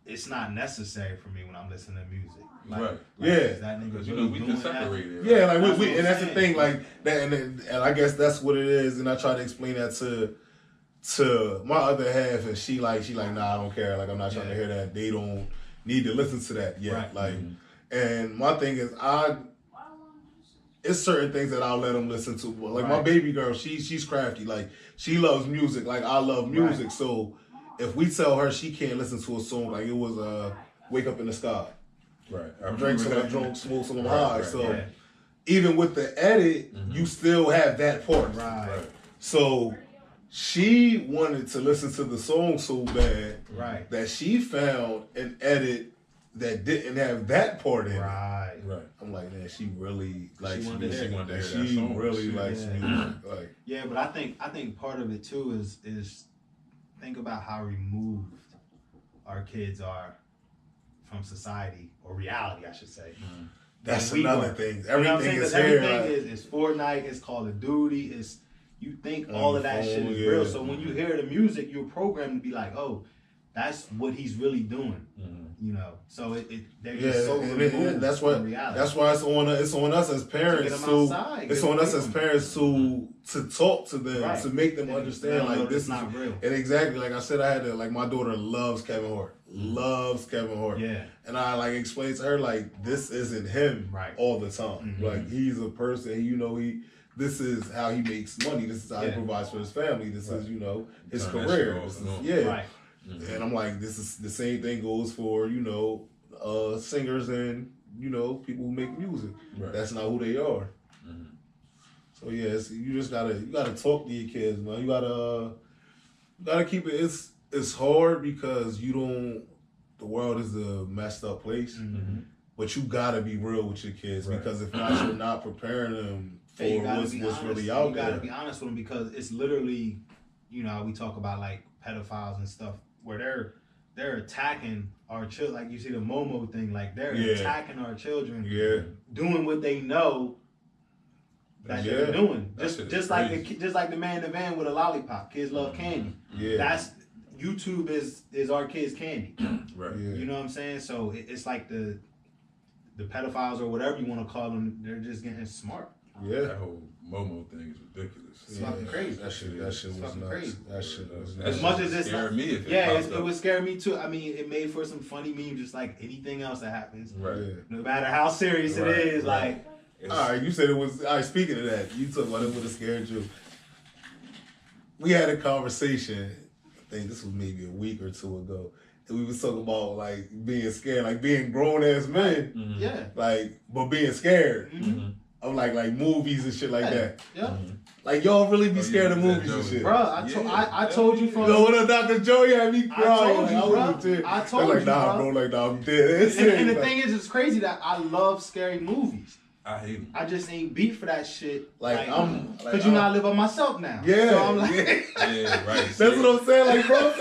it's not necessary for me when I'm listening to music. Like, that nigga really we can separate it. Right? Yeah, like we and that's the thing, like that, and I guess that's what it is. And I try to explain that to my other half, and she like, nah, I don't care. Like I'm not trying to hear that. They don't need to listen to that yet. Right. Like, and my thing is, it's certain things that I'll let them listen to. Like my baby girl, she's crafty. Like she loves music. Like I love music. Right. So if we tell her she can't listen to a song, like it was "Wake Up in the Sky." Right. I drank some, I drunk, smoked some high. So even with the edit, you still have that part. Right. So she wanted to listen to the song so bad that she found an edit that didn't have that part in it. Right. I'm like, man, she really likes music. She wanted to hear she that song. really likes music. Like, yeah, but I think part of it too is think about how removed our kids are from society or reality, I should say. That's another thing. Everything is here. Everything is Fortnite, it's Call of Duty, it's you think all of that shit is yeah. real. So when you hear the music, you're programmed to be like, oh, that's what he's really doing. You know, so they're just so removed that's from reality. That's why it's on us as parents to talk to them, to make them understand like this is not real. And exactly like I said, I had to like my daughter loves Kevin Hart, Yeah, and I like explained to her like this isn't him all the time. Like he's a person, you know, this is how he makes money. This is how he provides for his family. This is, you know, his career. And I'm like, this is the same thing goes for, you know, singers and, you know, people who make music. That's not who they are. So yeah, you just gotta talk to your kids, man. You gotta keep it. It's hard because the world is a messed up place. But you gotta be real with your kids because if not, you're not preparing them for what's really out there. You gotta be honest with them because it's literally, you know, we talk about like pedophiles and stuff where they're attacking our children. Like you see the Momo thing, like they're attacking our children, doing what they know that they're doing. Just like the man in the van with a lollipop. Kids love candy. That's YouTube is our kids' candy. You know what I'm saying? So it's like the pedophiles or whatever you want to call them. They're just getting smart. That whole Momo thing is ridiculous. It's fucking crazy. That shit was nuts. Crazy. That shit was nuts. As much as it scared me. It would scare me too. I mean, it made for some funny memes, just like anything else that happens. No matter how serious it is, like. All right, you said it was. All right, speaking of that, you talk about it would have scared you. We had a conversation. I think this was maybe a week or two ago. And we was talking about like being scared, like being grown ass men. Like, but being scared. Of like movies and shit like that. Like y'all really be scared of movies and shit. Bro, I told you from when Dr. Joey had me crying. I told you, bro, like nah, I'm dead. And the thing is, it's crazy that I love scary movies. I hate them. I just ain't beat for that shit. Because you know I live by myself now. Yeah. So I'm like, that's what I'm saying. Like, bro,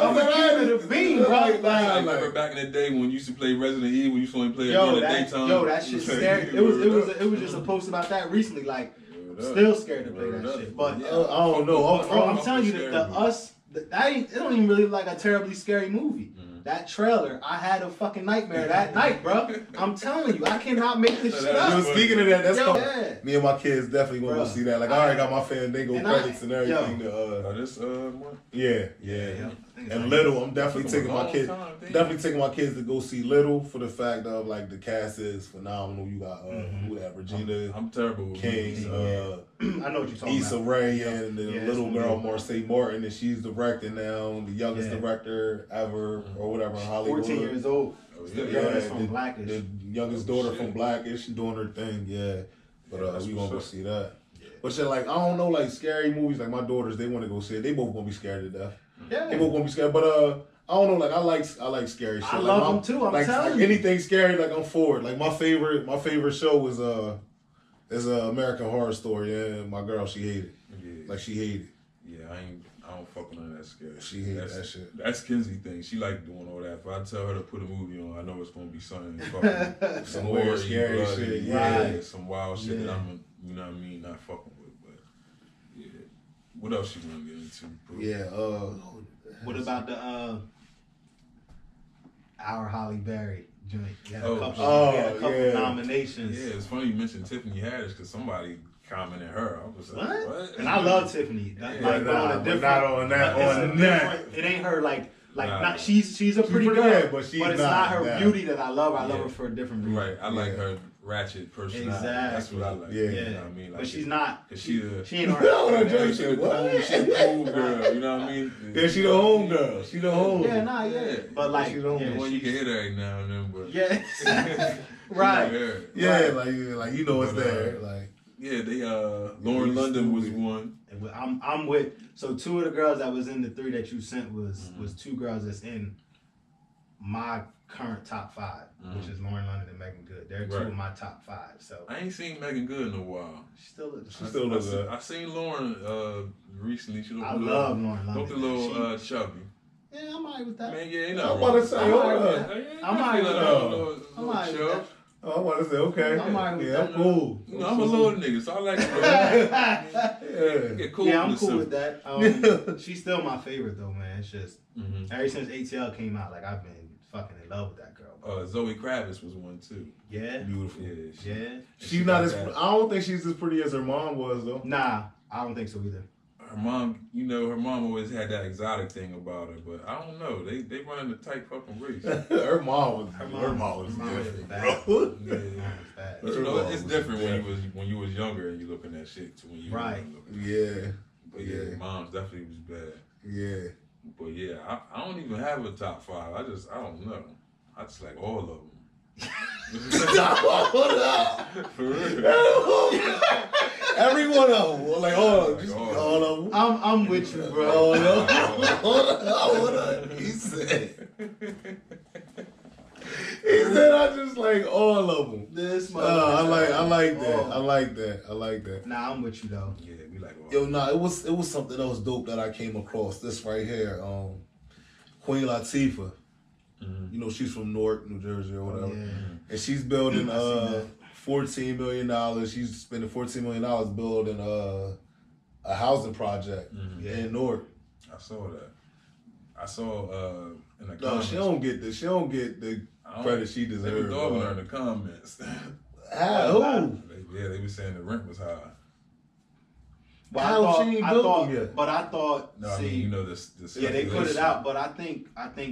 I'm keeping a beam, bro. I remember back in the day when we used to play Resident Evil, we used to only play it during the daytime. That shit scared. It was just a post about that recently. Like, still scared to play that shit. But I don't know. I'm telling you, it don't even really look like a terribly scary movie. That trailer, I had a fucking nightmare that night, bro. I'm telling you, I cannot make this shit up. Speaking of that, that's coming. Me and my kids definitely want to see that. Like, I already got my Fandango credits and everything. One? Yeah. And Little, I'm definitely taking my kids. Definitely taking my kids to go see Little for the fact of like the cast is phenomenal. You got who that? Regina. I'm terrible with King. I know what you're talking Issa about. Rae and the little girl Marseille Martin, and she's directing now, the youngest director ever or whatever in Hollywood. 14 years old. From Blackish. The youngest daughter from Blackish, she's doing her thing. But we gonna go see that. But shit, like I don't know, like scary movies. Like my daughters, they want to go see it. They both gonna be scared to death. They both gonna be scared. But I don't know, like I like scary shit. I like, love them too. I'm telling you, anything scary, like I'm for it. Like my favorite show was American Horror Story. Yeah, my girl, she hated it. Like she hated it. I don't fuck with none of that scary. She hated that shit. That's Kinsey thing. She like doing all that. If I tell her to put a movie on, I know it's gonna be something fucking some weird scary shit. Yeah, some wild shit that I'm, you know what I mean, not fucking with. But yeah, what else you wanna get into, bro? Yeah. What about the our Halle Berry joint? He had a couple nominations. Yeah, it's funny you mentioned Tiffany Haddish because somebody commented her. I was like, what? And I love Tiffany. Not on that. It ain't her not she's a pretty girl, but it's not her beauty that I love. I love her for a different reason. Right. I like her ratchet personality. Exactly. That's what I like. Yeah. You know what I mean? Like, but she's not. She ain't alright. She's a cool girl. You know what I mean? Yeah, she the home girl. She the home. Yeah. But like, she the home girl. You can hit her every now and then, but right. Yeah, like you know it's there. Like they Lauren London was one. I'm with. So two of the girls that was in the three that you sent was two girls that's in my current top 5, which is Lauren London and Megan Good. They're two of my top 5. So I ain't seen Megan Good in a while. She still looks good. I seen Lauren recently. I love Lauren London. Looked a little chubby. Yeah, I'm alright with that. Man, I'm about to say, I'm alright with that. Oh, I want to say, okay. I'm alright with yeah, that. I'm cool. You know, I'm a little nigga, so I like it. Get cool. Yeah, I'm with cool some- with that. She's still my favorite though, man. It's just Mhm. ever since ATL came out, like I've been fucking in love with that girl. Bro. Zoe Kravitz was one too. Yeah, Beautiful. Yeah, yeah. She's not got as. that. I don't think she's as pretty as her mom was though. Nah, I don't think so either. Her mom, you know, her mom always had that exotic thing about her, but I don't know. They running a tight fucking race. her mom was. Her mom was was different, bad. bro. Yeah. Her mom was bad. But you know, it's different when you was younger and you looking at shit to when you Right. were Yeah, But yeah, mom's definitely was bad. yeah. But yeah, I don't even have a top 5. I don't know. I just like all of them. For real. Every one of them, like all of them. I'm with you, bro. All of them. Hold on. He said. He said I just like all of them. This I like that. Oh. I like that. Nah, I'm with you though. Yeah, we like all. Yo, nah, it was something else dope that I came across. This right here, Queen Latifah. Mhm. You know, she's from Newark, New Jersey or whatever. Yeah. And she's building I see that. $14 million. She's spending $14 million building a housing project Mhm. Yeah. in Newark. I saw that. I saw in the No, comments. she don't get the I don't- credit she They were deserves. dogging her in the comments. Who? They were saying the rent was high. But How she ain't built them yet? But I thought, No, I mean, you know this. yeah, they put it out. But I think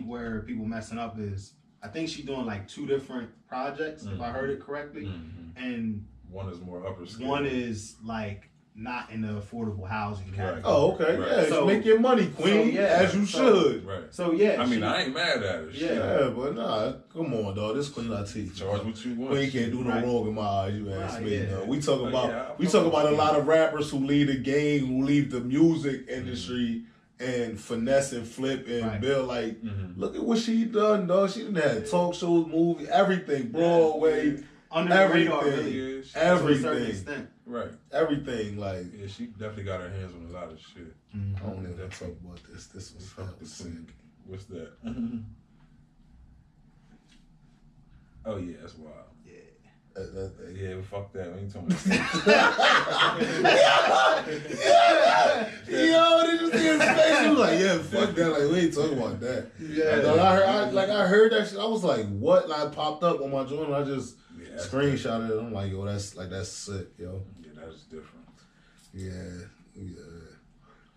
where people messing up is, I think she's doing like 2 different projects, if I heard it correctly, Mhm. and One is more upper scale. one is like not in the affordable housing category. Oh, okay. Right. Yeah, So- make your money, Queen, yeah, as you should. Right. So yeah, I mean, she- I ain't mad at her. Shit. Yeah, but nah, come on, dog. This Queen Latifah. Charge what you want. Queen can't do no Right. wrong in my eyes. You ask Right, me. yeah. Dog. We talk Oh, about yeah, I we fuck talk with about a Queen. lot of rappers who leave the game, who leave the music industry and finesse and flip and Right. build. Like, Mhm. look at what she done, dog. She done had talk shows, movie, everything, Broadway, under the radar, everything. really, Yeah, she- to a certain everything, extent. Right. everything. Like, Yeah, she definitely got her hands on a lot of shit. I don't even talk about this. This was Fuck fucking the sick. Queen. What's that? Oh yeah, that's wild. Yeah, fuck that. We ain't talking about Yo, did you see his face? He was like, yeah, fuck that. Like, we ain't talking about that. Yeah. Dog, I heard that shit. I was like, what? Like, I popped up on my joint and I just Yeah, that's screenshotted it. I'm like, yo, that's sick, yo. Yeah, that's different. Yeah.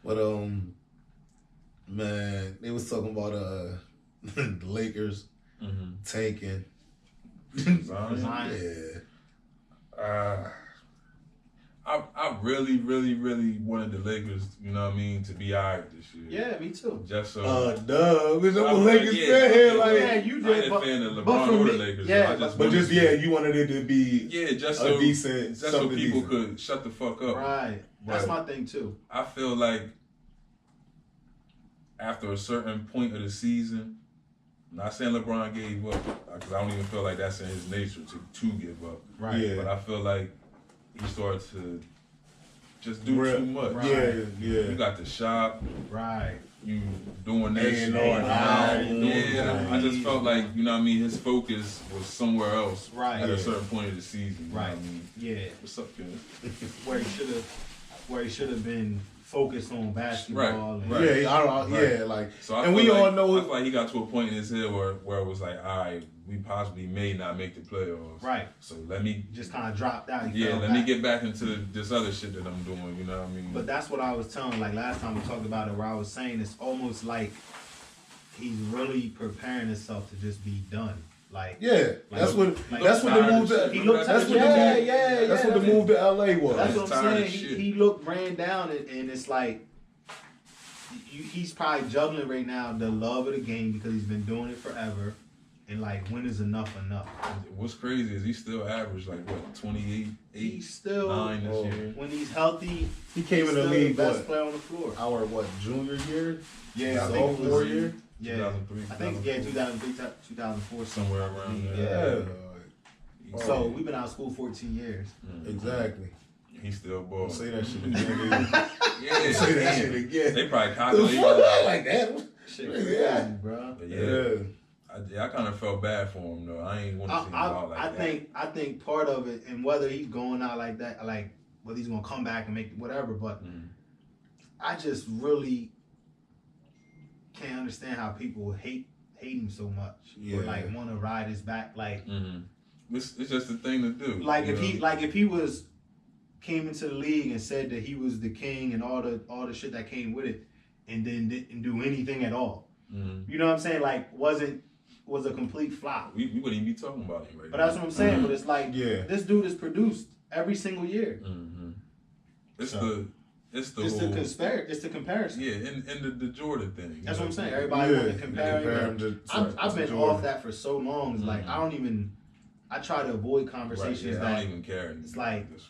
But man, they was talking about the Lakers Mm-hmm. tanking. Zion? Yeah. I really, really, really wanted the Lakers, you know what I mean, to be alright this year. Yeah, me too. Just so. Duh. Because I'm a I'm Lakers like, fan here. yeah, Like, yeah, you I did. ain't a fan of but LeBron for or the me- Lakers. yeah, so I just but wanted just, to- yeah, you wanted it to be Yeah, just a so decent, just so something people decent. could shut the fuck up. Right. That's Right. my thing too. I feel like after a certain point of the season, I'm not saying LeBron gave up, because I don't even feel like that's in his nature to give up. Right. Yeah. But I feel like he started to just do Real- too much. Right. Yeah. You got the shop, Right. you doing this, A&R, yeah. I just felt like, you know what I mean, his focus was somewhere else Right. at Yeah. a certain point of the season. You know Right. what I mean? Yeah. What's up, kid? Where he should have been focused on basketball. And, Right. Yeah, like, So I and feel we like, all know I feel like he got to a point in his head where it was like, all right, we possibly may not make the playoffs. Right. So let me, Just kind of dropped out. He yeah, fell let me back. get back into this other shit that I'm doing. You know what I mean? But that's what I was telling. Like last time we talked about it, where I was saying it's almost like he's really preparing himself to just be done. Like yeah, that's what like- that's what the move to He looked that's what the yeah, move yeah, that's yeah, what the move to LA was. That's He's what I'm tired saying. of shit. He looked ran down, and it's like he's probably juggling right now the love of the game because he's been doing it forever, and like when is enough enough? What's crazy is he still averaged like what 28, 8, He's still 9 this year. when he's healthy. He came he's in the still league best what? player on the floor. Our junior year? Yeah, I think it sophomore was year. Yeah, 2003, I think 2003, 2004, Somewhere around Yeah. there. Yeah. So we've been out of school 14 years. Exactly. He still Don't balling. say that shit again. Yeah, Don't say that damn. shit again. They probably The calculated. fuck? Like that? Shit, Yeah. crazy, bro. But Yeah. yeah, I I kind of felt bad for him though. I ain't want to see him out like that. I think part of it, and whether he's going out like that, like whether he's gonna come back and make whatever, but I just really can't understand how people hate him so much, or like want to ride his back, like. It's just a thing to do. Like if he came into the league and said that he was the king and all the shit that came with it, and then didn't do anything at all. You know what I'm saying? Like was a complete flop. We wouldn't even be talking about him right But now. that's what I'm saying. But it's like this dude is produced every single year. It's It's the comparison. Yeah, and the Jordan thing. That's what I'm saying. Everybody want to compare him. I've been off that for so long. It's like I try to avoid conversations that I don't even care. It's like, at this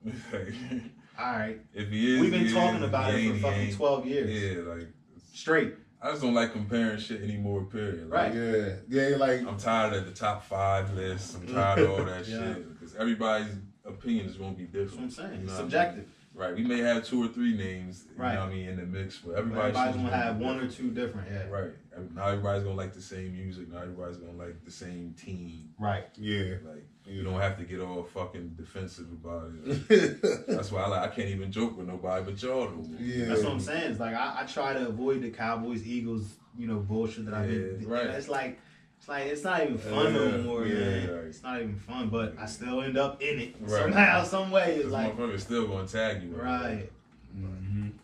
point. All right. If he is, we've been talking about it for fucking 12 years. Yeah, like straight. I just don't like comparing shit anymore. Period. Like, right. Yeah. Like I'm tired of the top 5 lists. I'm tired of all that shit because everybody's opinion is gonna be different. That's what I'm saying. You know It's subjective. I mean? Right. We may have 2 or 3 names. You know what I mean, in the mix, but everybody's gonna have 1 or 2 different. Yeah. Right. Not everybody's gonna like the same music. Not everybody's gonna like the same team. Right. Yeah. Like you don't have to get all fucking defensive about it. That's why I can't even joke with nobody but y'all no more. Yeah. That's what I'm saying. It's like I try to avoid the Cowboys, Eagles, bullshit that I've been. Right. It's like it's not even fun no more, man. Right. It's not even fun, but I still end up in it Right. somehow, some way. It's like motherfucker's still gonna tag you. Right.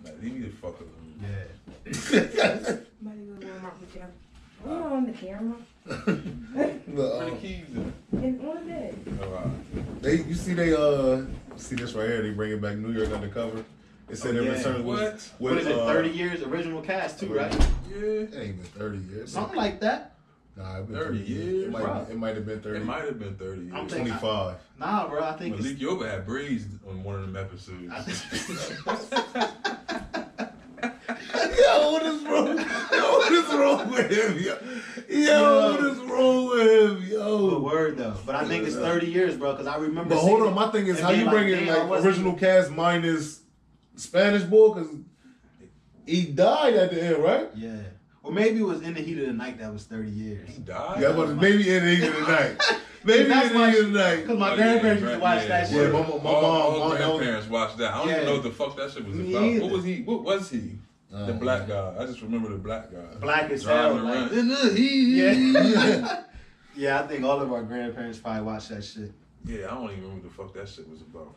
Like, leave me the fuck alone. Yeah. We're on the camera. Where the keys at? And on that. You see this right here? They bringing back New York undercover. It said it returned with what is it? 30 years original cast too, right? Yeah. It ain't been 30 years. Something like that. Nah, it been 30 years. It might have been 30. It might have been 30 years. I'm 25. Nah, bro. I think Malik Yoba had braids on one of them episodes. Yo, what is wrong? What is wrong with him? What is wrong with him? Good word though, but I think it's 30 years, bro. Because I remember. But hold on, my thing is how you bring in like original cast minus Spanish boy because he died at the end, right? Yeah. Or maybe it was In the Heat of the Night that was 30 years. He died? Yeah, but maybe In the Heat of the Night. Maybe In the Heat of the Night. Because my grandparents used to watch that shit. Yeah, my mom, grandparents watched that. I don't even know what the fuck that shit was about. What was he? What was he? The black guy. I just remember the black guy. Black as hell. Like, In the Heat. Yeah, I think all of our grandparents probably watched that shit. Yeah, I don't even remember what the fuck that shit was about.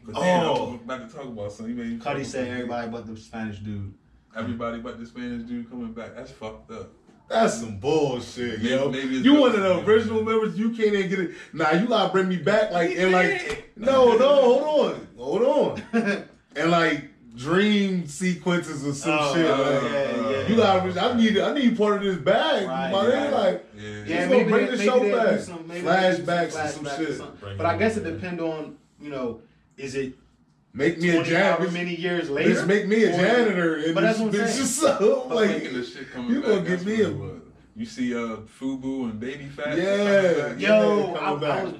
But I was about to talk about something. Cuddy said everybody but the Spanish dude. Everybody but the Spanish dude coming back. That's fucked up. That's some bullshit, Maybe, yo. maybe You one of the original members. You can't even get it. Nah, you gotta bring me back, no, hold on, and like dream sequences or some shit. Yeah. You gotta. I need part of this bag. Yeah, maybe bring the show they'll back. do some Flashbacks and some shit. But I guess it depends on is it. Make me a janitor. Many years later. Just make me a janitor. And but that's what I'm saying. So, you gonna give me a. You see, Fubu and Baby Fat. Yeah,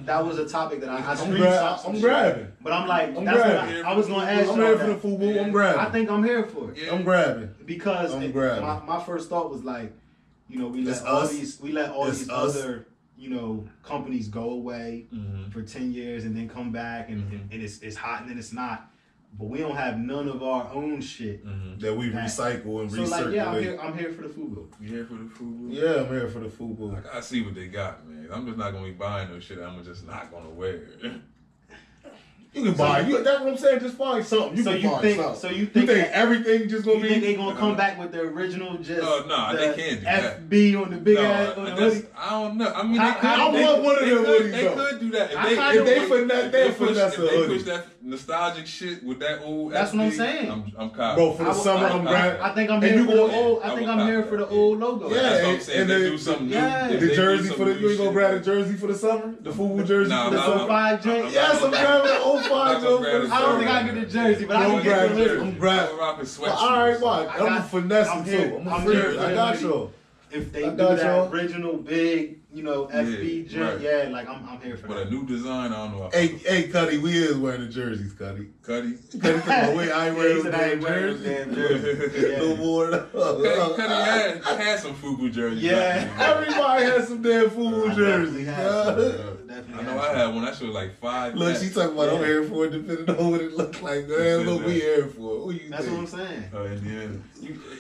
that was a topic that I'm grabbing. But I'm like, I was gonna ask you. I'm here for the Fubu. I'm grabbing. I think I'm here for it. Yeah. I'm grabbing because my first thought was like, we let all these other companies go away for 10 years and then come back and it's hot and then it's not. But we don't have none of our own shit that we recycle and recirculate. So like, I'm here for the Fubu. You here for the Fubu? Yeah, I'm here for the Fubu. I see what they got, man. I'm just not gonna be buying no shit. I'm just not gonna wear it. You can buy. That's what I'm saying. Just find something. You think everything just gonna be? You think they gonna come back with the original? Just no, they can't do that. FB on the big ass on the hoodie. I don't know. I mean, I want one of them hoodies. They could do that. If they push that nostalgic shit with that old. That's what I'm saying. I'm caught. Bro, for the summer, I'm grabbing. I think I'm here for the old. I think I'm here for the old logo. Yeah, that's what I'm saying. They do something new. The jersey for the. You ain't gonna grab the jersey for the summer? The Fubu jersey for the summer? 05 joint. Yes, I'm grabbing the 05 joint. I don't think I get the jersey, but I can get the I'm grabbing. All right, watch. I'm finessing too. I got you. if they I do got that y'all. original big, FB joint, right. like I'm here for But that. a new design, I don't know. Hey, Cuddy, we is wearing the jerseys, Cuddy. Cuddy. Cuddy took my way. I ain't He wearing said no I ain't damn wearing jersey. no damn jersey. No more. Cuddy had some FUBU jerseys. Yeah. Everybody has some damn fool I jerseys. definitely had some. Yeah. I know I had one. That shit was like $5. Look, she talking about I'm Yeah. here for it, depending on what it look like. Man, look, we here for it. Who you That's think? what I'm saying. Oh,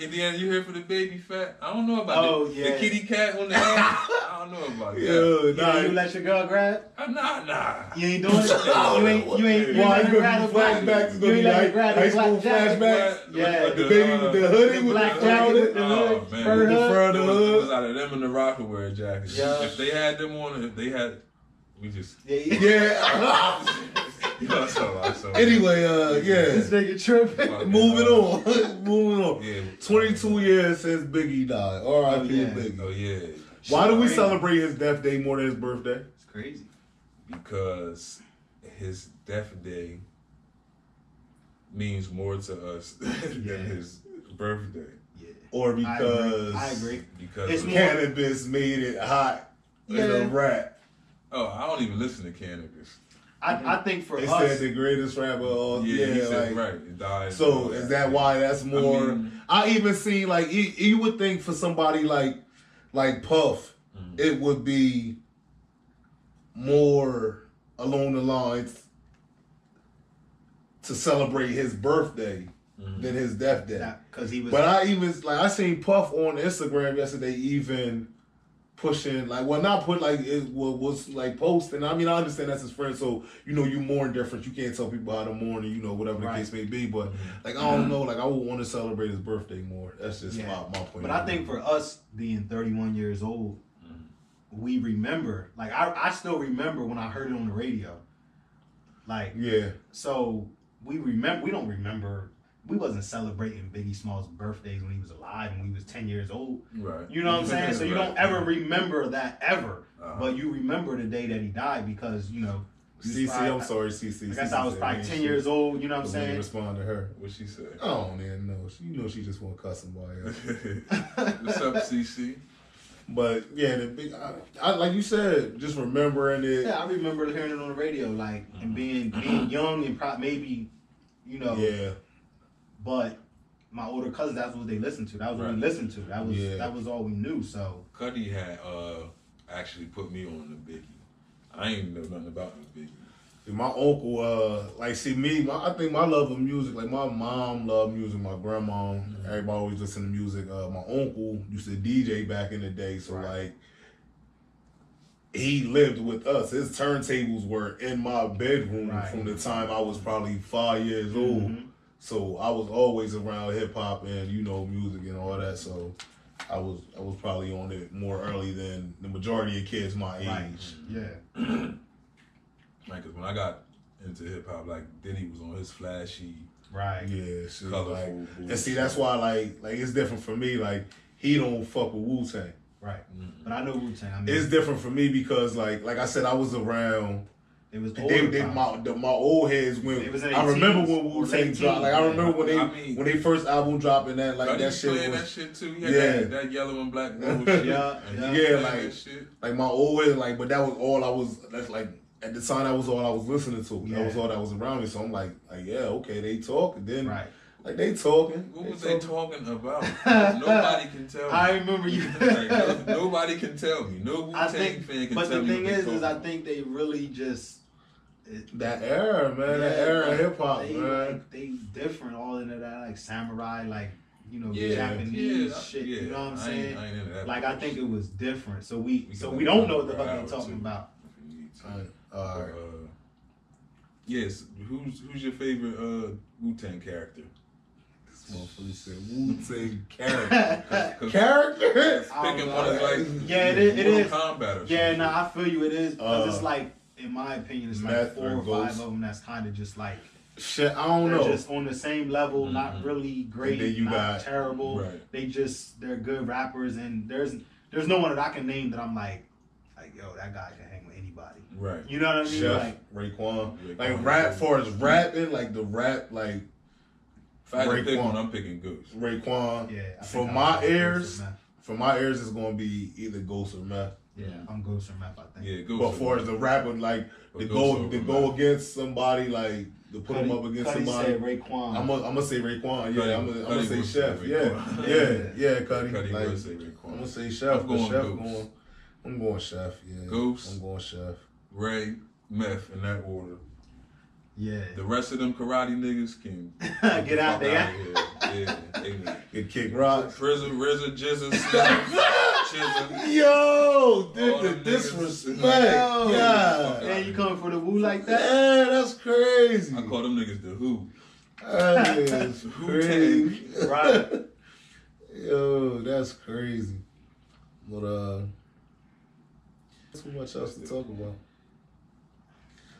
Indiana, you here for the baby fat? I don't know about Oh, the yeah. kitty cat on the hand. I don't know about that. Yeah, You let your girl grab? Nah. You ain't doing it? You ain't Why let you her grab gonna the be black- flashbacks? It's you gonna be ain't let her like grab the high school black jacket? flashbacks. Yeah. The baby with the hoodie The with black the jacket with the crown. hood. Oh, man. Fur The hood. front It of was, the it was hood. out of them and the Rockaware jackets. Yeah. If they had them on, we just. Yeah. Yeah. You know, so Anyway, This yeah. nigga tripping. Moving on. Moving on. Yeah. 22 years since Biggie died. R.I.P. yeah. Biggie. Oh yeah. Why do we Crazy. celebrate his death day more than his birthday? It's crazy. Because his death day means more to us than Yeah. his birthday. Yeah. Or because I agree. Because It's of- more- cannabis made it hot in Yeah. a rap. oh, I don't even listen to cannabis. I think for They us, said the greatest rapper. Yeah, he said like, right. It died. so is that why that's more? I mean- even see like you would think for somebody like Puff, it would be more along the lines to celebrate his birthday than his death day. because he was. But I seen Puff on Instagram yesterday even pushing not put it was like posting. I mean, I understand that's his friend, so you mourn different. You can't tell people how to mourn, and whatever the case may be. But I don't know, I would want to celebrate his birthday more. That's just my point. But I think for us being 31 years old, we remember. I still remember when I heard it on the radio. Yeah. So we remember. We don't remember. We wasn't celebrating Biggie Small's birthdays when he was alive and we was 10 years old. Right. You know what I'm saying? So you don't ever remember that ever. Uh-huh. But you remember the day that he died because, CC, I'm sorry, CC. I guess I was probably 10 years old, you know what I'm saying? Respond to her. What she said? I don't even know. She just want to cuss somebody else. What's up, CC? But yeah, the big, I like you said, just remembering it. Yeah, I remember hearing it on the radio, and being young and maybe, Yeah. But my older cousins, that's what they listened to. That was what we listened to. That was all we knew. So Cuddy had actually put me on the Biggie. I ain't know nothing about the Biggie. My uncle, I think my love of music, my mom loved music, my grandma, everybody always listened to music. My uncle used to DJ back in the day, so he lived with us. His turntables were in my bedroom from the time I was probably 5 years old. So I was always around hip hop and music and all that. So I was probably on it more early than the majority of kids my age. Yeah. Because when I got into hip hop, Diddy was on his flashy, right? Yeah, so colorful. And see, that's why it's different for me. He don't fuck with Wu-Tang. Right. But I know Wu-Tang. It's different for me because like I said, I was around. It was my old heads when I remember when Wu-Tang dropped. I remember when they first album dropped and that that shit was that shit too. He had that yellow and black shit. that shit. My old head but that was all I was. That's at the time that was all I was listening to. That was all that was around me. So I'm like yeah, okay, they talk and then they talking. What was they talking about? Nobody can tell me. I remember you. Nobody can tell me. No Wu-Tang fan can tell me. But the thing is I think they really just. That era, man. That era of hip hop, man. They different, all into that, samurai, Japanese shit. You know what I'm saying? I ain't into that I think it was different. So we don't know what the fuck they're talking about. Yes. Who's your favorite Wu-Tang character? This motherfucker said Wu-Tang character. Character? Picking one is it is. Kombat or yeah, I feel you. It is because it's in my opinion, it's 4 or 5 of them that's kind of just shit. I don't know. Just on the same level, not really great, not terrible. Right. They're good rappers, and there's no one that I can name that I'm like yo, that guy can hang with anybody. Right. You know what I mean? Chef, Raekwon. Rap for his rapping, the rap, if I had to pick one, I'm picking Goose. Raekwon. Yeah. For my ears, for my ears, it's gonna be either Ghost or Meth. Yeah, I'm Ghost or Meth, I think. Yeah, Ghost. But as far as the rapper, like to go against somebody, like to put him up against somebody. Said Raekwon. I'm gonna say Raekwon. Yeah, I'm gonna say Cudi Chef. would Yeah, say yeah, Cudi. Cudi Like, would say Raekwon. I'm gonna say Chef. I'm going Chef Ghost. I'm going Chef. Yeah, Ghost. I'm going Chef. Ray, Meth in that order. Yeah. The rest of them karate niggas can Get out there. Yeah, they Get kick rocks. RZA, Jizza, Chizza. Yo, All dude, the them disrespect. niggas. Yeah. Man, you coming for the woo like that? Man, that's crazy. I call them niggas the Who. That is crazy. Right. Yo, that's crazy. But too much else to talk about.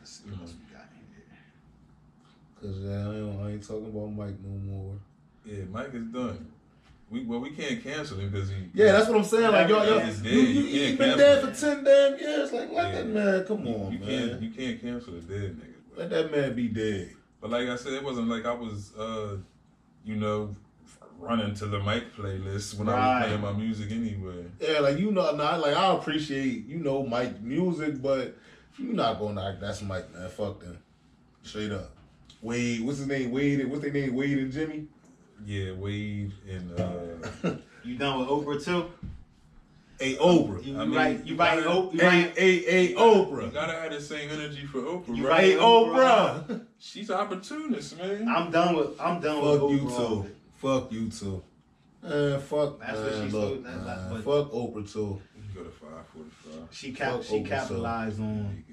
Let's see what else we got here. Cause I ain't talking about Mike no more. Yeah, Mike is done. We can't cancel him because he. Yeah, that's what I'm saying. Like y'all, He's dead. you can't been cancel dead him. for 10 damn years. Like let Yeah. that man, come on, You man. you can't cancel the dead niggas. Let that man be dead. But like I said, it wasn't like I was, running to the Mike playlist when I was playing my music anyway. Yeah, like I appreciate Mike music, but you're not gonna knock that's Mike, man. Fuck them, straight up. Wade, what's his name? Wade, what's their name? Wade and Jimmy. Yeah, Wade and You done with Oprah too? Hey Oprah. You write Oprah. Hey Oprah. You gotta have the same energy for Oprah, You right? Hey Oprah. She's an opportunist, man. I'm done with Fuck Oprah. you too. Fuck you too. Fuck. That's what she's look, doing. man, fuck Oprah too. Go to 545. She Oprah, capitalized on.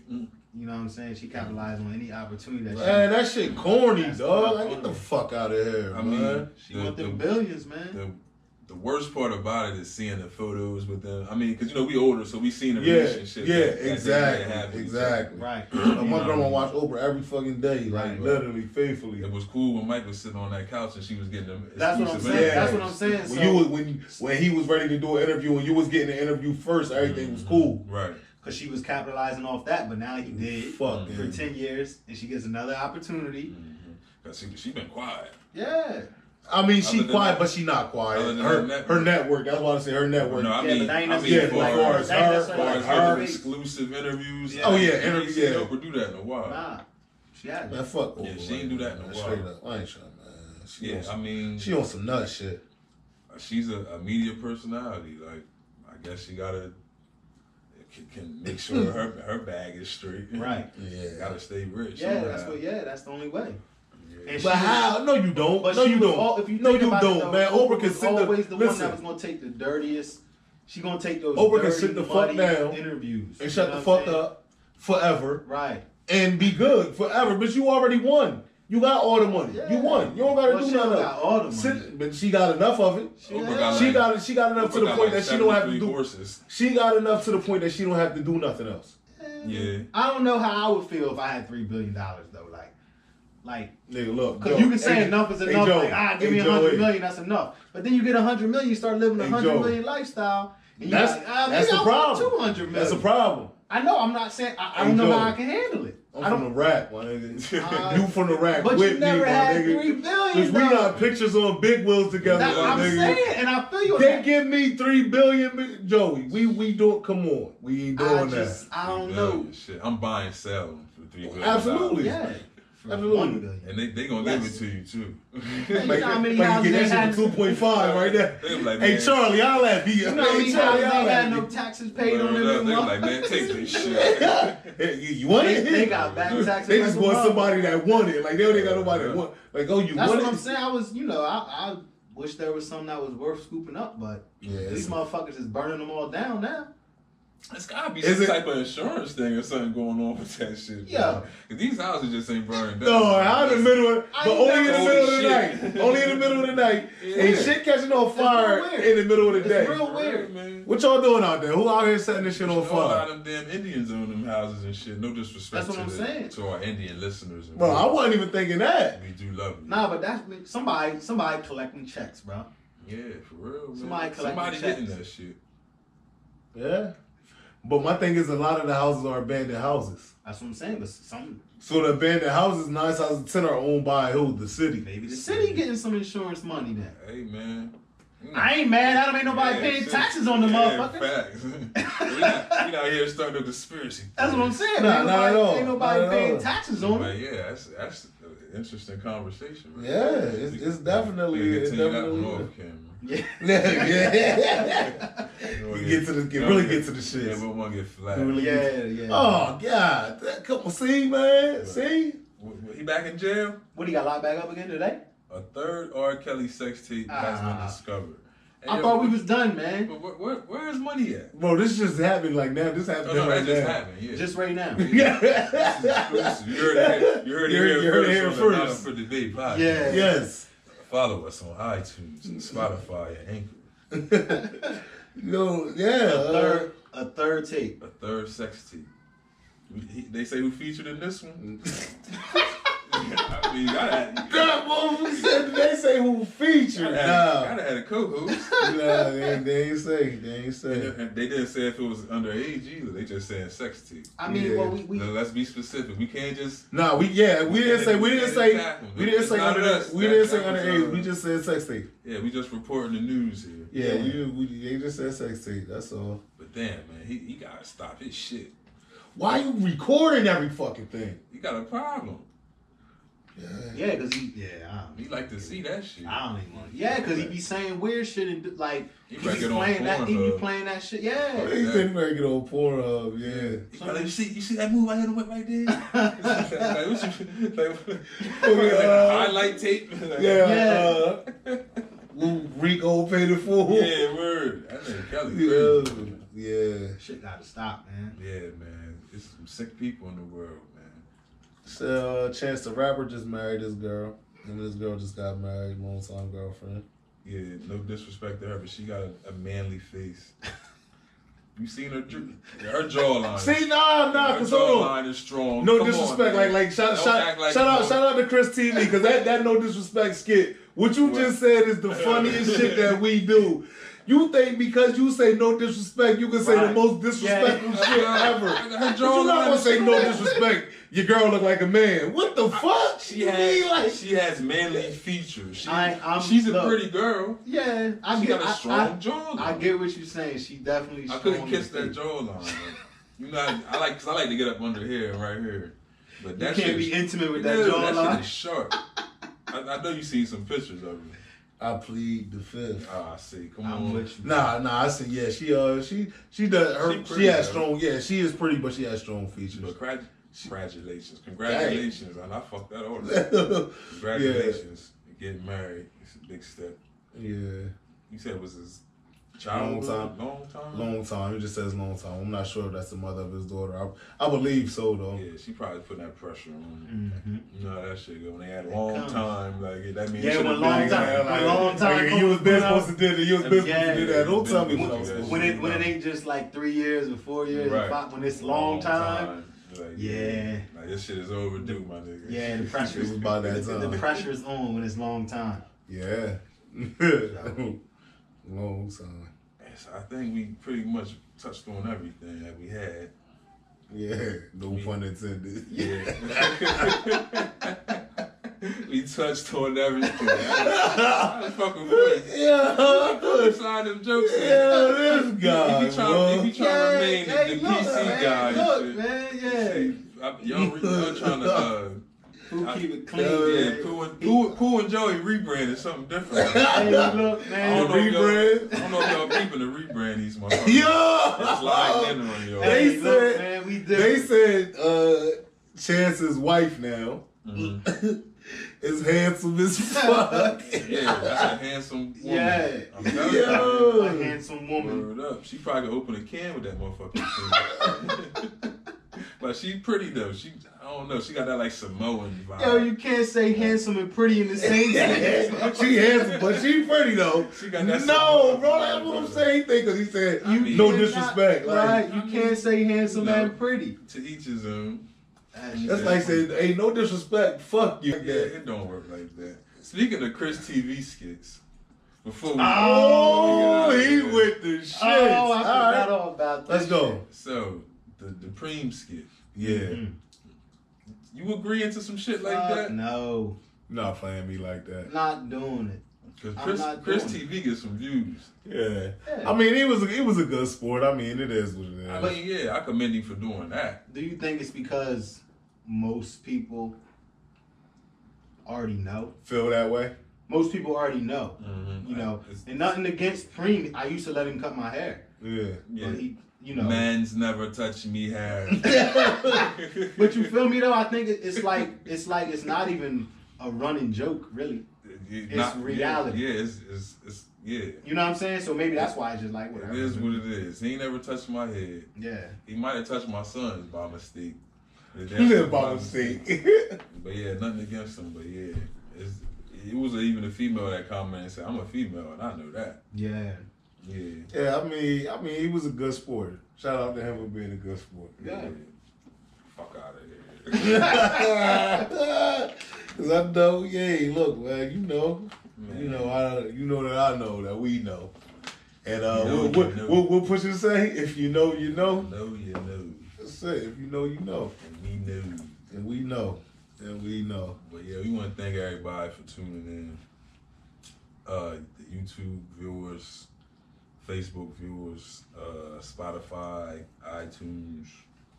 You know what I'm saying? She capitalized on any opportunity that Man, that shit corny, That's dog. not Like, get the funny. fuck out of here, I man. mean, she went them billions, man. The worst part about it is seeing the photos with them. I mean, because we older, so we seen the Yeah, relationship. yeah, that they had exactly, with each exactly. Right. Like, my grandma watched Oprah every fucking day, like Right. literally, faithfully. It was cool when Mike was sitting on that couch and she was getting them. That's what I'm exclusive saying. interviews. That's what I'm saying. When So, you was when he was ready to do an interview and you was getting the interview first, everything was cool. Right. because she was capitalizing off that, but now he did Fuck for man. 10 years, and she gets another opportunity. Cause she been quiet. Yeah. I mean, Other she than quiet, that- but she not other quiet. than Her network. That's why I say her network. No, I Yeah, mean, but that ain't I necessarily mean, like far her- as that ain't her- necessarily far as like her her. exclusive interviews. Yeah. Oh, yeah, I ain't interviews, seen yeah. Oprah do that in a while. Nah. She had Man, it. fuck. Yeah, Oprah she ain't do that in a man. while. Straight up, I ain't trying, man. She Yeah, on some, I mean, she on some nut shit. she's a media personality. Like, I guess she gotta can make sure her bag is straight. Right. Yeah. Gotta stay rich. Yeah, somehow. that's the only way. Yeah. And But she how? No, you don't. But No, she you was don't. all, if you No, think you about don't, it, though, man. Oprah can was sit always the one listen. that was gonna take the dirtiest. She gonna take those Oprah can dirty, sit the fuck muddy down interviews and you shut know the what fuck I'm saying? up forever Right. and be good forever. But you already won. You got all the money. Yeah. You won. You don't gotta Well, do she don't nothing. got all the money. Sit, but she got enough of it. Oprah got She like- got enough to the Oprah got point like that she don't have to 73 do. horses. She got enough to the point that she don't have to do nothing else. Yeah. I don't know how I would feel if I had $3 billion though. Like, Nigga, look. because Joe, you can say hey, enough is hey, enough. Joe, Like, give hey, me Joe, 100 hey. million, that's enough. But then you get 100 million, you start living a Hey, 100 Joe. million lifestyle. And you That's like, that's maybe the I want problem. 200 million. That's the problem. I know. I'm not saying I Hey, don't know Joe. how I can handle it. I'm I from don't. the rack, my nigga. You from the rack But with you never me, my had nigga. $3 billion. Cause we though. got pictures on big wheels together, That's what my I'm nigga. saying, and I feel you. on They that. give me $3 billion, Joey. We don't. Come on, we ain't doing that. I don't $3 know. billion, Shit, I'm buying sell for $3 billion. Absolutely. Yeah. For Absolutely. 1 billion. And they gonna give it to you too. You know how many Like houses you they get that had? shit for 2.5 right there. They be like, Hey man, Charlie, I'll at me. You know how many Hey Charlie, houses I'll they had at no me. taxes paid on them They every be month? like, man, take this shit. Hey, you want it? They got back taxes. They just every want month. somebody that want it. Like they don't got nobody that want. Like oh, you That's want what it? I'm saying. I was, I wish there was something that was worth scooping up, but Yeah, these motherfuckers is burning them all down now. It's gotta be Is some it- type of insurance thing or something going on with that shit. Yeah. Cause these houses just ain't burned down. No, I'm in the middle of, I but ain't only in the never- middle of the Holy night. shit. Only in the middle of the night. Yeah. Ain't shit catching on fire real weird. in the middle of the It's day. real weird. man. What y'all doing out there? Who out here setting this shit on You know, a lot fire? of them damn Indians own them houses and shit. No disrespect That's what to, I'm saying. to our Indian listeners. And Bro, I wasn't even thinking that. we do love you. Nah, but that's somebody collecting checks, bro. Yeah, for real, man. Somebody collecting Somebody checks. getting that shit. Yeah. But my thing is a lot of the houses are abandoned houses. That's what I'm saying. But some So the abandoned houses, 9 out of 10 are owned by who? The city. maybe the city getting some insurance money then. Hey, man. I ain't mad at him. Ain't nobody paying taxes on the motherfucker. Facts. we out here starting a conspiracy. That's what I'm saying. Nah, not at all. Ain't nobody Not at paying all. taxes on But it. yeah, that's an interesting conversation. Right? Yeah, it's definitely. We It's continue that one definitely. off camera. Yeah. Yeah. We Get to the really get to the shit. Yeah, we don't want to get flat. Really Yeah. Oh God, that couple. See, man, see. He back in jail? What, he got locked back up again today? A third R. Kelly sex tape has been discovered. Hey, I thought we was done, man. But where is money at? Bro, this just happened like now. This happened No, right that just now. happened. Yeah. Just right now. Exclusive. You heard it here first. On the for the Day podcast. Yeah. Yes. Follow us on iTunes, and Spotify, and Anchor. Yo, yeah. A third tape. A third sex tape. They say who featured in this one? I mean, God, what said they say who featured? gotta have a co-host. Nah, they ain't say. They ain't say. And they didn't say if it was underage either. They just saying sex tape. I mean, Yeah. well, we Now, let's be specific. We can't just. Nah, we didn't say underage. We didn't say That was, underage. We just said sex tape. Yeah, we just reporting the news here. Yeah, they just said sex tape. That's all. But damn, man, he gotta stop his shit. Why you recording every fucking thing? He got a problem. yeah, cause He like to see that shit. I don't even want. Yeah, cause he be saying weird shit and like He he better be get on playing that. He be Pornhub. playing that shit. Yeah. He said he better get on Pornhub. Yeah. He like, you see that move I hit him with right there? Like, what you, like a highlight tape? Like, Yeah. Rico paid it for. Yeah, word. That nigga Kelly crazy. Yeah. Shit gotta stop, man. Yeah, man. There's some sick people in the world, man. So, Chance the Rapper just married this girl. And this girl just got married, long-time girlfriend. Yeah, no disrespect to her, but she got a manly face. You seen her jawline? See, nah, Her cause hold on. jawline is strong. No Come on, disrespect, man. like shout Don't act like out to Chris TV, because that no disrespect skit. What you just said is the funniest shit that we do. You think because you say no disrespect, you can say the most disrespectful shit ever. But you not gonna say no disrespect. Your girl look like a man. What the fuck? She has manly features. She's a look, pretty girl. Yeah, She got a strong jawline. I get what you're saying. She definitely. I couldn't strong kiss in that the face. jawline. You know, I like to get up under here and right here. But that You can't shit be intimate with that that shit jawline. is sharp. I know you seen some pictures of her. I plead the fifth. I see. Come I'm on. with you. Nah, I said yeah. She does. She pretty, has though. strong. Yeah, she is pretty, but she has strong features. But congratulations, and I fucked that order. Congratulations, getting married. It's a big step. Yeah, You said it was his child? Long time. long time. It just says long time. I'm not sure if that's the mother of his daughter. I believe so though. Yeah, she probably putting that pressure on. Mm-hmm. You know how that shit go when they had long time. Like that means Yeah, it when should've long been time- like, when long time You was been comes supposed to do that. You was been supposed to do that. Don't tell me When- what I was supposed to When do. it ain't just like 3 years or 4 years, Right. or 5, when it's long time. Like, Yeah. Like this shit is overdue, my nigga. Yeah, the pressure It was about that the time. pressure's on when it's long time. Yeah. Long time. Yes, I think we pretty much touched on everything that we had. Yeah. No pun intended. Yeah. We touched on everything. I was fucking funny. Yeah. Slide them jokes in. Yeah, this guy. He be trying to remain the look, PC man, guy. and Look, shit. man, Y'all trying to. Who keep it clean? Yeah, man. Pooh and Joey rebranded something different. Hey, look, I man. don't know if y'all- Rebrand? I don't know if y'all keeping the rebrand these motherfuckers. Yeah. It's like dinner on y'all. They Hey, look, said- man, we They different. said Chance's wife now is handsome as fuck. Yeah, that's a handsome woman. Yeah. I'm telling Yo. A handsome woman. Word up. She probably could open a can with that motherfucker. But she pretty though. I don't know. She got that like Samoan vibe. Yo, you can't say handsome and pretty in the same sentence. She handsome, but she pretty though. She got that No, Samoan bro, vibe, that's what I'm brother. saying. Because he said I mean, no you disrespect. Like, Right, you can't say handsome No. and pretty. To each his own. that's like saying, hey, no disrespect. Fuck you. Yeah, it don't work like that. Speaking of Chris TV skits, before we Oh, we get out of he here. with the shit. Oh, I forgot all about that. Let's go. So the Preem skit. Yeah. Mhm. You agreeing to some shit like that? No, You're not playing me like that. not doing it. Because Chris TV gets some views. Yeah. I mean, it was a good sport. I mean, it is what it is. I mean, yeah, I commend him for doing that. Do you think it's because most people already know? Feel that way? Most people already know. Mm-hmm. You know, and nothing against Preem. I used to let him cut my hair. Yeah. But he, you know. Man's never touched me hair. But you feel me though? I think it's like it's not even a running joke, really. It's reality. Yeah, it's yeah. You know what I'm saying? So maybe that's why it's just like whatever. It is what it is. He ain't never touched my head. Yeah. He might have touched my son's by mistake. By mistake. But yeah, nothing against him. But yeah, it was even a female that commented and said, "I'm a female," and I know that. Yeah. Yeah. Yeah, I mean, he was a good sport. Shout out to him for being a good sport. Yeah. Fuck out of here. Cause I know, yeah. Look, man, you know that I know that we know, and we'll push it to say, if you know, you know. Know you know. That's it. If you know, you know. And we know. And we know. And we know. But yeah, we want to thank everybody for tuning in. The YouTube viewers, Facebook viewers, Spotify, iTunes,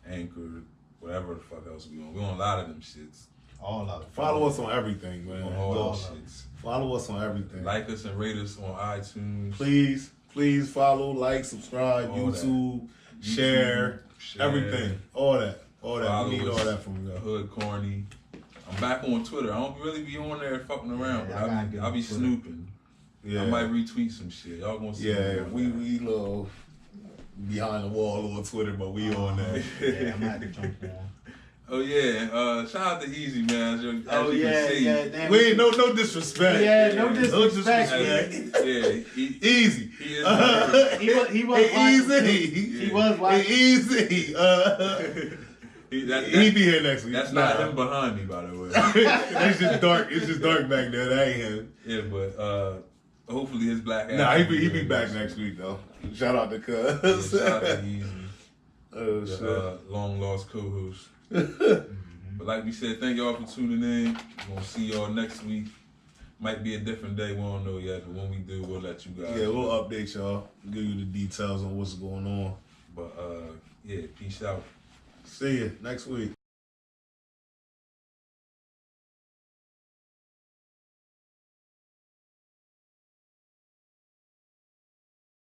Anchor, whatever the fuck else we on. We on a lot of them shits. All of it. Follow us on everything, man. On all those shits. Follow us on everything. Like us and rate us on iTunes. Please follow, like, subscribe, All YouTube, share, everything. All that. Follow We need us, all that from you. Hood Corny. I'm back on Twitter. I don't really be on there fucking around, Yeah, but I'll be snooping. Yeah. I might retweet some shit. Y'all gonna see me Yeah, on we that. little behind the wall on Twitter, but we on there. Yeah, I'm gonna have to jump on. Oh yeah, shout out to Easy man. As you can see. Damn. Wait, no disrespect. Yeah, no disrespect. Yeah, Easy. he is. He was Easy. He was watching. Easy. He be here next week. That's not him behind me, by the way. It's just dark. It's just dark back there. That ain't him. Yeah, but hopefully his black ass. Nah, he be back next week though. Shout out to Cuz. Yeah, shout out to Easy, Oh the shit. long lost co-host. But like we said, thank y'all for tuning in. We're gonna see y'all next week. Might be a different day, we don't know yet, but when we do, we'll let you guys Yeah, know. we'll update y'all. Give you the details on what's going on. But yeah, peace out. See you next week.